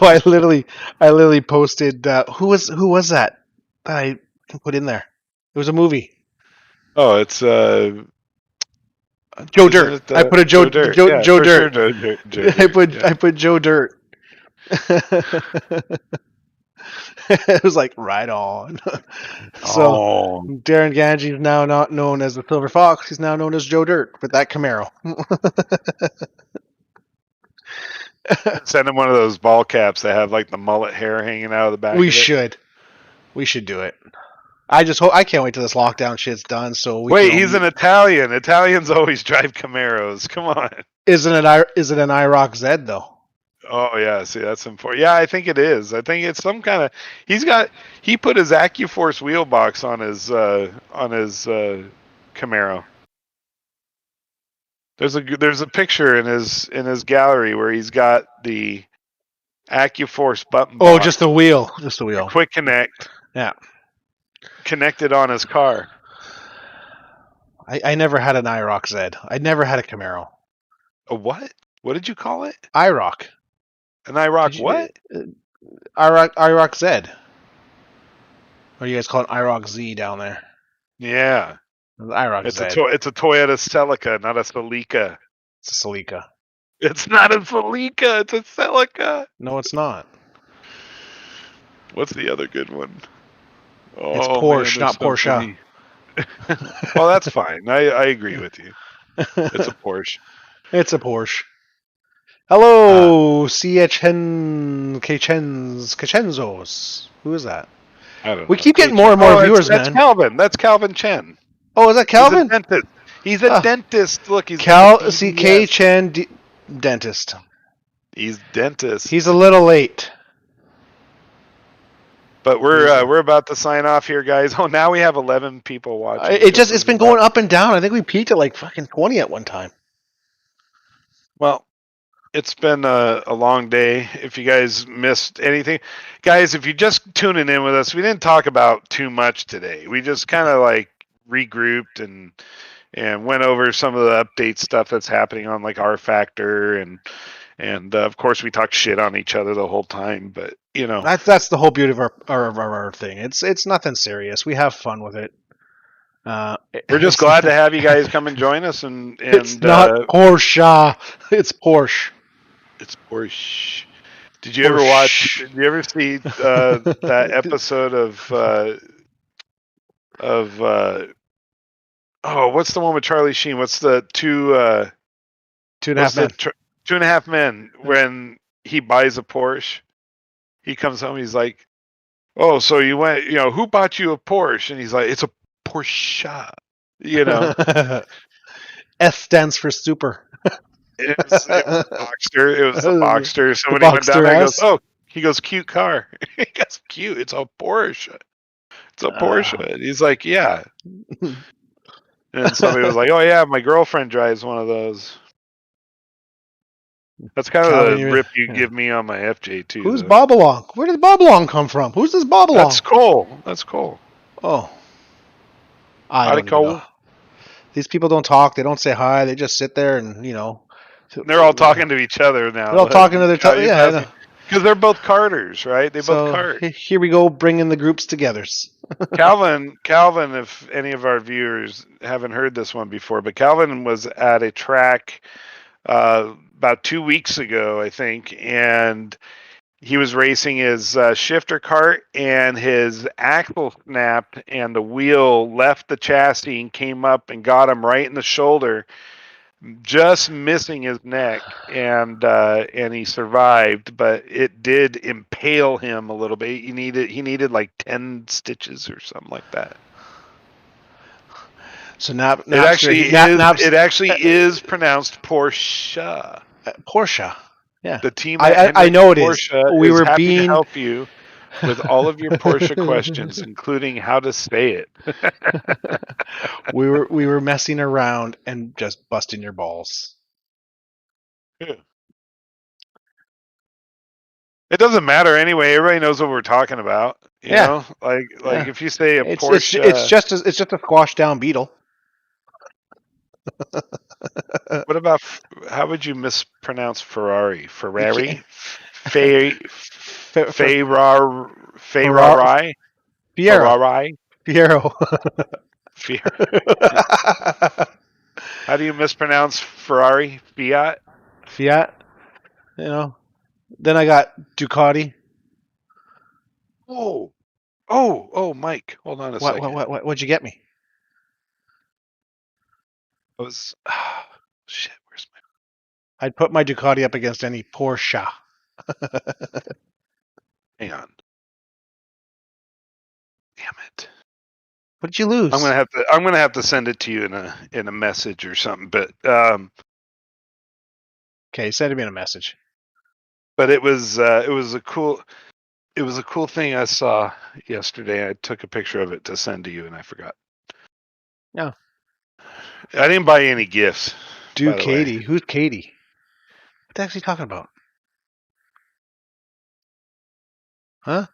I literally posted who was that I put in there? It was a movie. Oh, it's Joe Dirt. I put a Joe Dirt. Joe Dirt. Sure, Joe Dirt. I put Joe Dirt. It was like right on. So Darren Ganji is now not known as the Silver Fox. He's now known as Joe Dirt with that Camaro. Send him one of those ball caps that have like the mullet hair hanging out of the back. We should do it. I can't wait till this lockdown shit's done. So he's an Italian. Italians always drive Camaros. Come on. Is it an IROC Z though? Oh yeah, see that's important. Yeah, I think it is. I think it's some kind of. He put his AccuForce wheel box on his Camaro. There's a picture in his gallery where he's got the AccuForce button box. Oh, just the wheel. Quick connect. Yeah. Connected on his car. I never had an IROC Z. I never had a Camaro. A what? What did you call it? IROC. An IROC what? IROC Z. Or you guys call it IROC Z down there? Yeah. IROC it's Z. It's a Toyota Celica, not a Celica. It's a Celica. It's not a Celica. It's a Celica. No, it's not. What's the other good one? Oh, it's Porsche, not Porsche. Well, that's fine. I agree with you. It's a Porsche. It's a Porsche. Hello, Kachenzos. Who is that? I don't know. We keep getting more and more viewers, man. That's Calvin. That's Calvin Chen. Oh, is that Calvin? He's a dentist. Look, he's K Chen dentist. He's dentist. He's a little late. But we're about to sign off here, guys. Oh, now we have 11 people watching. It's been going up and down. I think we peaked at like fucking 20 at one time. Well, it's been a long day. If you guys missed anything, guys, if you're just tuning in with us, we didn't talk about too much today. We just kind of like regrouped and went over some of the update stuff that's happening on like Rfactor and of course we talked shit on each other the whole time. But you know, That's the whole beauty of our thing. It's nothing serious. We have fun with it. we're just glad to have you guys come and join us. And it's not Porsche. It's Porsche. It's Porsche. Did you ever watch? Did you ever see that episode of oh, what's the one with Charlie Sheen? What's the Two and a Half Men? When he buys a Porsche, he comes home. He's like, "Oh, so you went? You know, who bought you a Porsche?" And he's like, "It's a Porsche." You know, S stands for super. it was a Boxster. It was a Boxster. So when he went down there, he goes, "Oh." He goes, "Cute car." He goes, "Cute. It's a Porsche. It's a Porsche." And he's like, "Yeah." And somebody was like, "Oh yeah, my girlfriend drives one of those." That's kind of the rip you give me on my FJ2. Who's Bobalong? Where did Bobalong come from? Who's this Bobalong? That's Cole. That's Cole. Oh, I don't know. These people don't talk. They don't say hi. They just sit there and they're all talking to each other now. They're all talking to each other. Yeah, because they're both carters, right? They both cart. Here we go, bringing the groups together. Calvin, if any of our viewers haven't heard this one before, but Calvin was at a track about 2 weeks ago, I think, and he was racing his shifter cart, and his axle snapped, and the wheel left the chassis and came up and got him right in the shoulder, just missing his neck, and he survived, but it did impale him a little bit. He needed like 10 stitches or something like that. So now it actually is pronounced Porsche. Porsche. Yeah. The team I know it Porsche is. We were happy being to help you with all of your Porsche questions, including how to say it. we were messing around and just busting your balls. Yeah. It doesn't matter anyway. Everybody knows what we're talking about. You know? Like if you say a Porsche, it's just a squashed down Beetle. What about, how would you mispronounce Ferrari? Ferrari? Ferrari? Piero. How do you mispronounce Ferrari? Fiat? Then I got Ducati. Oh, Mike, hold on a second. What'd you get me? I was, shit, where's my... I'd put my Ducati up against any Porsche. Hang on. Damn it. What did you lose? I'm gonna have to send it to you in a message or something. But okay, send it me in a message. But it was a cool thing I saw yesterday. I took a picture of it to send to you, and I forgot. Yeah. I didn't buy any gifts. Dude, Katie. Who's Katie? What the heck's he talking about? Huh?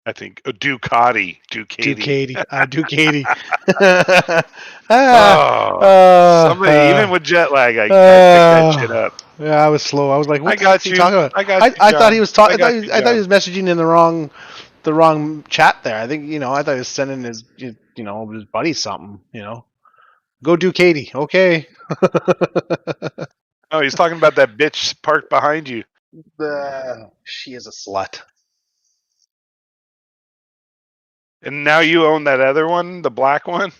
I think Ducati. Ducati. Somebody, even with jet lag, I picked that shit up. Yeah, I was slow. I was like, "What are you talking about?" I thought he was talking. I thought he was messaging in the wrong chat there. I think I thought he was sending his buddy something. Go Ducati. Okay. Oh, he's talking about that bitch parked behind you. She is a slut. And now you own that other one, the black one?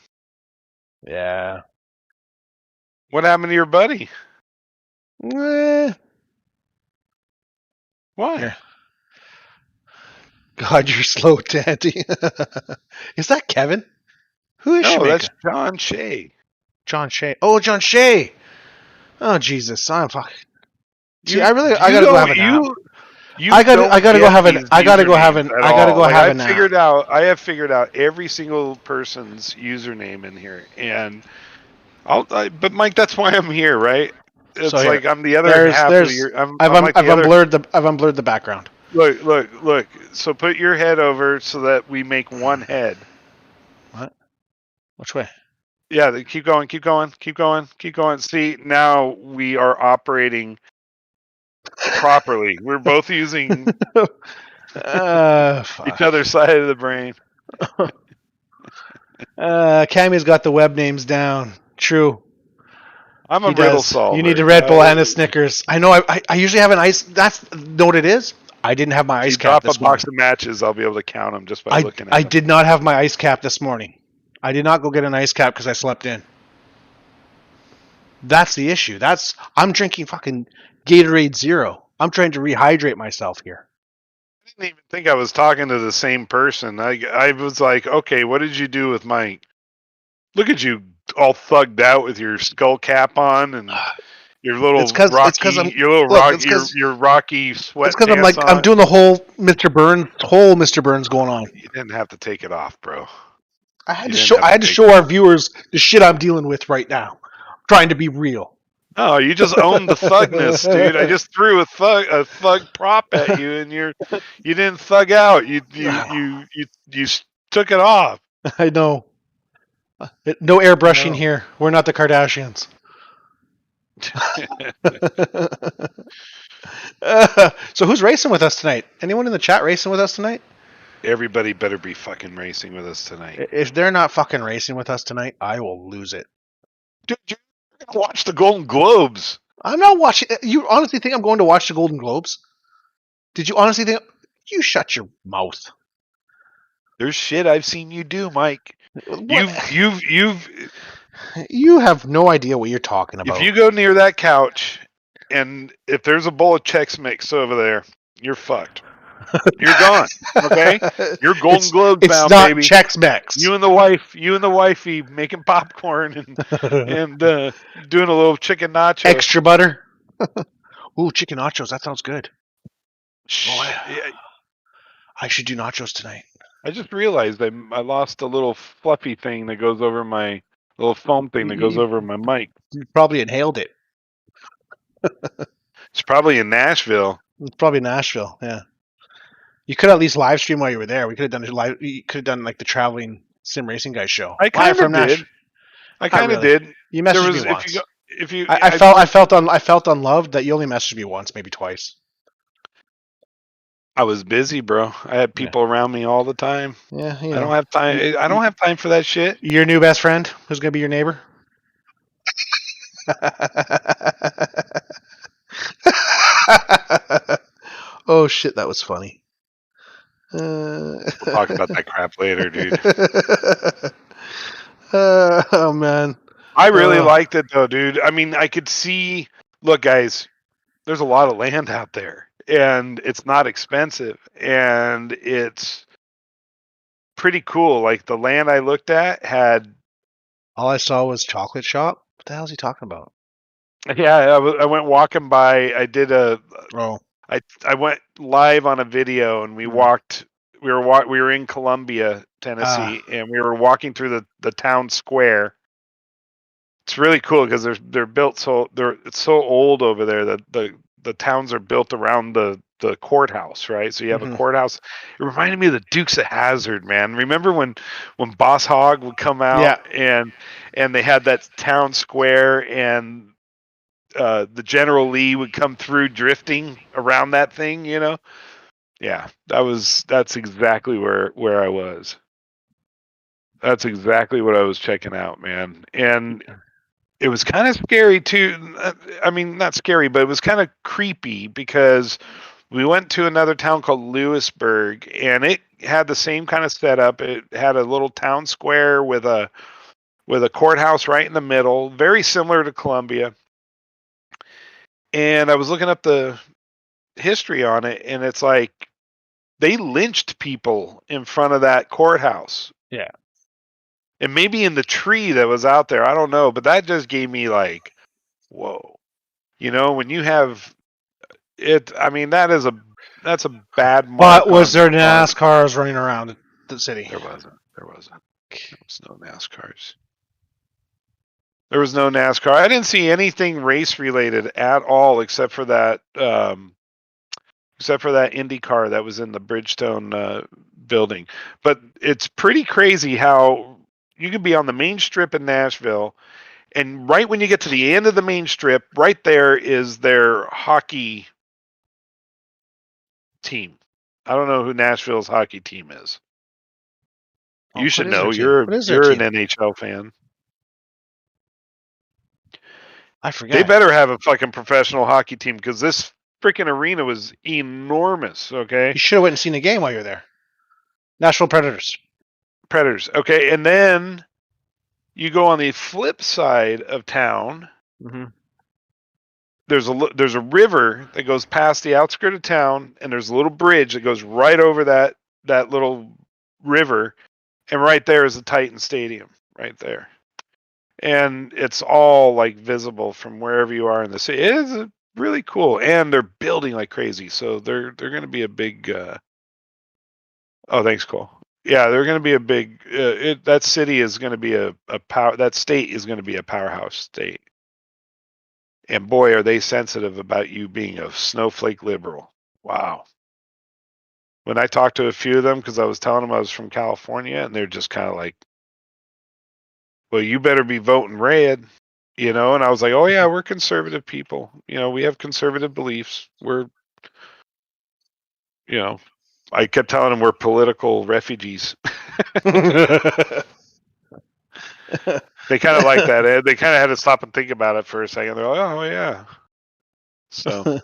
Yeah. What happened to your buddy? Why? Here. God, you're slow, Daddy. Is that Kevin? Who is Shoemaker? That's John Shea. John Shea. Oh, John Shea. Oh, Jesus. I'm fucking... See, I gotta go have a nap. I gotta go have an. I have figured out every single person's username in here, and but Mike, that's why I'm here, right? It's So here, like I'm the other half of your. I've I'm like the other. unblurred the background. Look. So put your head over so that we make one head. What? Which way? Yeah, keep going. See, now we are operating properly. We're both using each other's side of the brain. Cammy's got the web names down. True. I'm a He riddle does. solver. You need a Red Bull and a Snickers. I know. I usually have an ice. That's know what it is. I didn't have my If ice you cap drop this a morning. box of matches, I'll be able to count them just by looking at them. I did not have my ice cap this morning. I did not go get an ice cap because I slept in. That's the issue. I'm drinking fucking Gatorade Zero. I'm trying to rehydrate myself here. I didn't even think I was talking to the same person. I was like, okay, what did you do with my? Look at you, all thugged out with your skull cap on and your little rocky sweatpants. It's because I'm doing the whole Mr. Burns going on. You didn't have to take it off, bro. I had to show our viewers the shit I'm dealing with right now. I'm trying to be real. No, you just owned the thugness, dude. I just threw a thug prop at you, and you didn't thug out. You took it off. I know. No airbrushing here. We're not the Kardashians. So who's racing with us tonight? Anyone in the chat racing with us tonight? Everybody better be fucking racing with us tonight. If they're not fucking racing with us tonight, I will lose it. Dude, you're gonna watch the Golden Globes. I'm not watching. You honestly think I'm going to watch the Golden Globes? Did you honestly think? You shut your mouth. There's shit I've seen you do, Mike. What? You've You have no idea what you're talking about. If you go near that couch and if there's a bowl of Chex Mix over there, you're fucked. You're gone. Okay? You're Golden Globes bound, baby. It's not Chex Mix. You and the wifey making popcorn and doing a little chicken nacho. Extra butter. Ooh, chicken nachos. That sounds good. I should do nachos tonight. I just realized I lost a little fluffy thing that goes over my little foam thing that goes over my mic. You probably inhaled it. It's probably in Nashville. It's probably Nashville. Yeah. You could at least live stream while you were there. We could have done live. You could have done like the traveling sim racing guy show. I kind of did. I kind of did. You messaged me once. I felt unloved that you only messaged me once, maybe twice. I was busy, bro. I had people around me all the time. Yeah, I don't have time. I don't have time for that shit. Your new best friend, who's gonna be your neighbor? Oh shit, that was funny. We'll talk about that crap later, dude. Oh man, I really liked it though, dude. I mean, I could see. Look, guys, there's a lot of land out there, and it's not expensive, and it's pretty cool. Like the land I looked at had. All I saw was chocolate shop. What the hell is he talking about? Yeah, I went walking by. I did a. Oh. I went live on a video, and we walked. We were in Columbia, Tennessee, and we were walking through the town square. It's really cool because they're built it's so old over there that the towns are built around the courthouse, right? So you have a courthouse. It reminded me of the Dukes of Hazzard, man. Remember when Boss Hogg would come out and they had that town square and the General Lee would come through drifting around that thing, you know? Yeah, that's exactly where I was. That's exactly what I was checking out, man. And it was kind of scary too. I mean, not scary, but it was kind of creepy because we went to another town called Lewisburg, and it had the same kind of setup. It had a little town square with a courthouse right in the middle, very similar to Columbia. And I was looking up the history on it, and it's like they lynched people in front of that courthouse. Yeah. And maybe in the tree that was out there, I don't know, but that just gave me like, whoa. You know, when you have it, I mean, that's a bad mark. But was there NASCARs running around the city? There wasn't. There was no NASCARs. There was no NASCAR. I didn't see anything race related at all, except for that IndyCar that was in the Bridgestone building. But it's pretty crazy how you can be on the main strip in Nashville, and right when you get to the end of the main strip, right there is their hockey team. I don't know who Nashville's hockey team is. You should know. What is their You're an team? NHL fan. I forget. They better have a fucking professional hockey team because this freaking arena was enormous. Okay, You should have went and seen a game while you were there. Nashville Predators. Predators. Okay, and then you go on the flip side of town. Mm-hmm. There's a river that goes past the outskirts of town, and there's a little bridge that goes right over that little river, and right there is the Titan Stadium, right there, and it's all like visible from wherever you are in the city. It is really cool, and they're building like crazy, so they're going to be a big. Oh, thanks, Cole. Yeah, they're going to be a big. That city is going to be a power. That state is going to be a powerhouse state. And boy, are they sensitive about you being a snowflake liberal. Wow. When I talked to a few of them, because I was telling them I was from California, and they're just kind of like, well, you better be voting red, And I was like, oh, yeah, we're conservative people. We have conservative beliefs. I kept telling them we're political refugees. They kind of like that, Ed. They kind of had to stop and think about it for a second. They're like, oh, yeah. So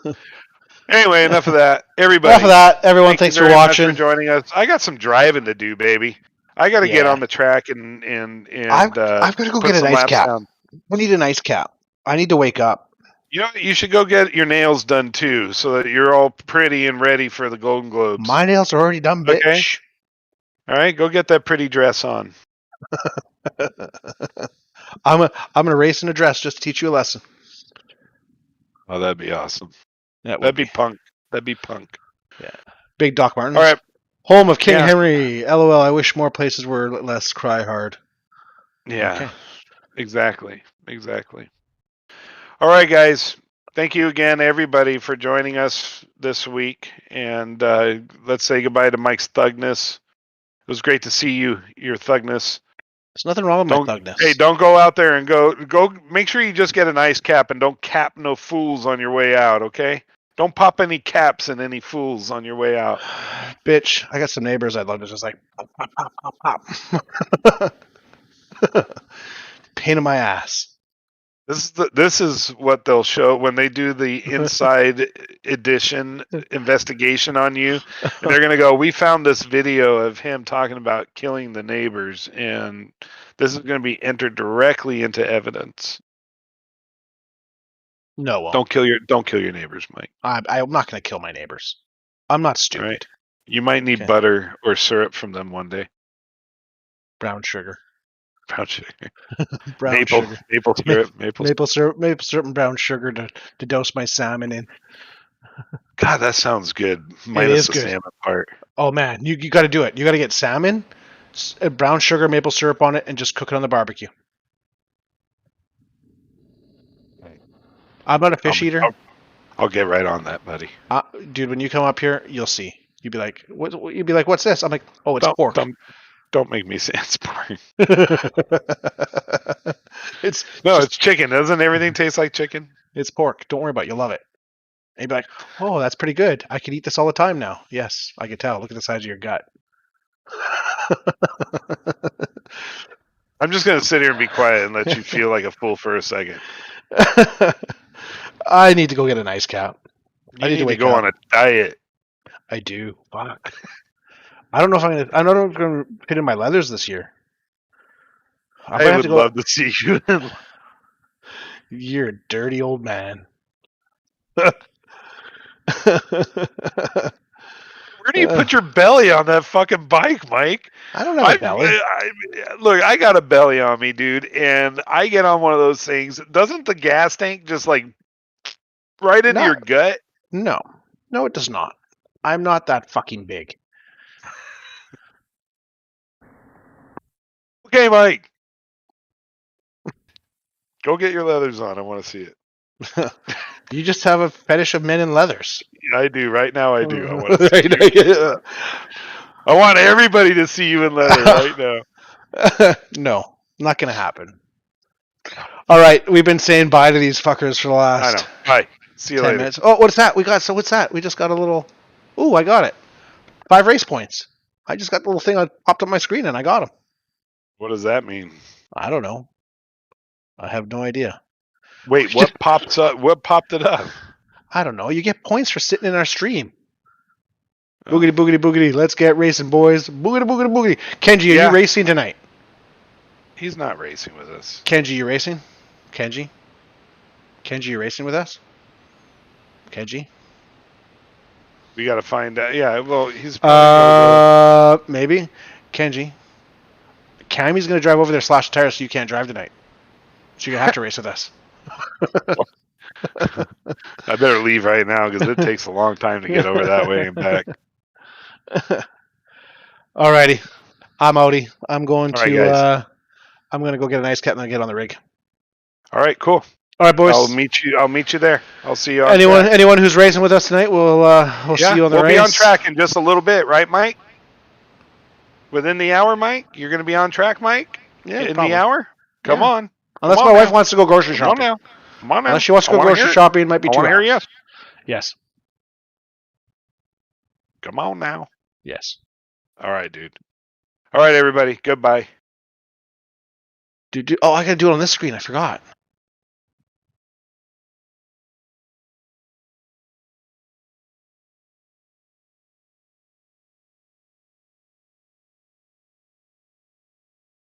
anyway, enough of that. Everybody. Enough of that. Everyone, thanks for watching. Much for joining us. I got some driving to do, baby. I got to get on the track and I've got to go get an ice cap. I need an ice cap. I need to wake up. You should go get your nails done too, so that you're all pretty and ready for the Golden Globes. My nails are already done, bitch. Okay. All right, go get that pretty dress on. I'm gonna race in a dress just to teach you a lesson. Oh, that'd be awesome. That'd be punk. That'd be punk. Yeah. Big Doc Martens. All right. Home of King Henry. LOL. I wish more places were less cry hard. Yeah. Okay. Exactly. All right, guys. Thank you again, everybody, for joining us this week. And let's say goodbye to Mike's thugness. It was great to see you, your thugness. There's nothing wrong with my thugness. Hey, don't go out there and go. Make sure you just get an ice cap and don't cap no fools on your way out, okay? Don't pop any caps and any fools on your way out. Bitch, I got some neighbors I'd love to just like pop. Pain in my ass. This is what they'll show when they do the inside edition investigation on you. And they're going to go, we found this video of him talking about killing the neighbors, and this is going to be entered directly into evidence. No, well, don't kill your neighbors, Mike. I'm not going to kill my neighbors. I'm not stupid. Right. You might need butter or syrup from them one day. Brown sugar. Brown sugar. Sugar. Maple syrup, and brown sugar to dose my salmon in. God, that sounds good. Minus the salmon part. Oh man, you got to do it. You got to get salmon, brown sugar, maple syrup on it, and just cook it on the barbecue. I'm not a fish eater. I'll get right on that, buddy. Dude, when you come up here, you'll see. You'd be like, "What?" You'd be like, "What's this?" I'm like, "Oh, it's pork." Don't make me say it's pork. It's chicken. Doesn't everything taste like chicken? It's pork. Don't worry about it. You'll love it. And you'd be like, "Oh, that's pretty good. I could eat this all the time now." Yes, I could tell. Look at the size of your gut. I'm just going to sit here and be quiet and let you feel like a fool for a second. I need to go get an ice cap. I need to go on a diet. I do. Fuck. I don't know if I'm going to fit in my leathers this year. I would love to see you. You're a dirty old man. Where do you put your belly on that fucking bike, Mike? I don't have a belly. Look, I got a belly on me, dude, and I get on one of those things. Doesn't the gas tank just like right into your gut? No, it does not. I'm not that fucking big. Okay, Mike. Go get your leathers on. I want to see it. You just have a fetish of men in leathers. I do. Right now, I do. I want to see you. I want everybody to see you in leather right now. No, not going to happen. All right, we've been saying bye to these fuckers for the last I know. Bye. See you 10 later. minutes. Oh, what's that? What's that? We just got a little. Ooh, I got it. 5 race points. I just got the little thing that popped up my screen and I got them. What does that mean? I don't know. I have no idea. Wait, what pops up? What popped it up? I don't know. You get points for sitting in our stream. Boogity, boogity, boogity. Let's get racing, boys. Boogity, boogity, boogity. Kenji, are you racing tonight? He's not racing with us. Kenji, you racing? Kenji, you racing with us? Kenji? We got to find out. Yeah, well, he's maybe. Kenji. Cammy's going to drive over there, slash the tires, so you can't drive tonight. So you're going to have to race with us. I better leave right now because it takes a long time to get over that way and back. Alrighty. I'm outie. I'm going to I'm going to go get an ice cap and then get on the rig. All right, cool. All right, boys. I'll meet you there. I'll see you on anyone who's racing with us tonight, we'll see you on the race. We'll be on track in just a little bit, right, Mike? Within the hour, Mike? You're going to be on track, Mike? Yeah, in the hour? Come on. Unless my wife wants to go grocery shopping. Come on now. Come on now. Unless she wants to go grocery shopping, it might be 2 hours. I want to hear yes. Yes. Come on now. Yes. All right, dude. All right, everybody. Goodbye. Oh, I got to do it on this screen. I forgot.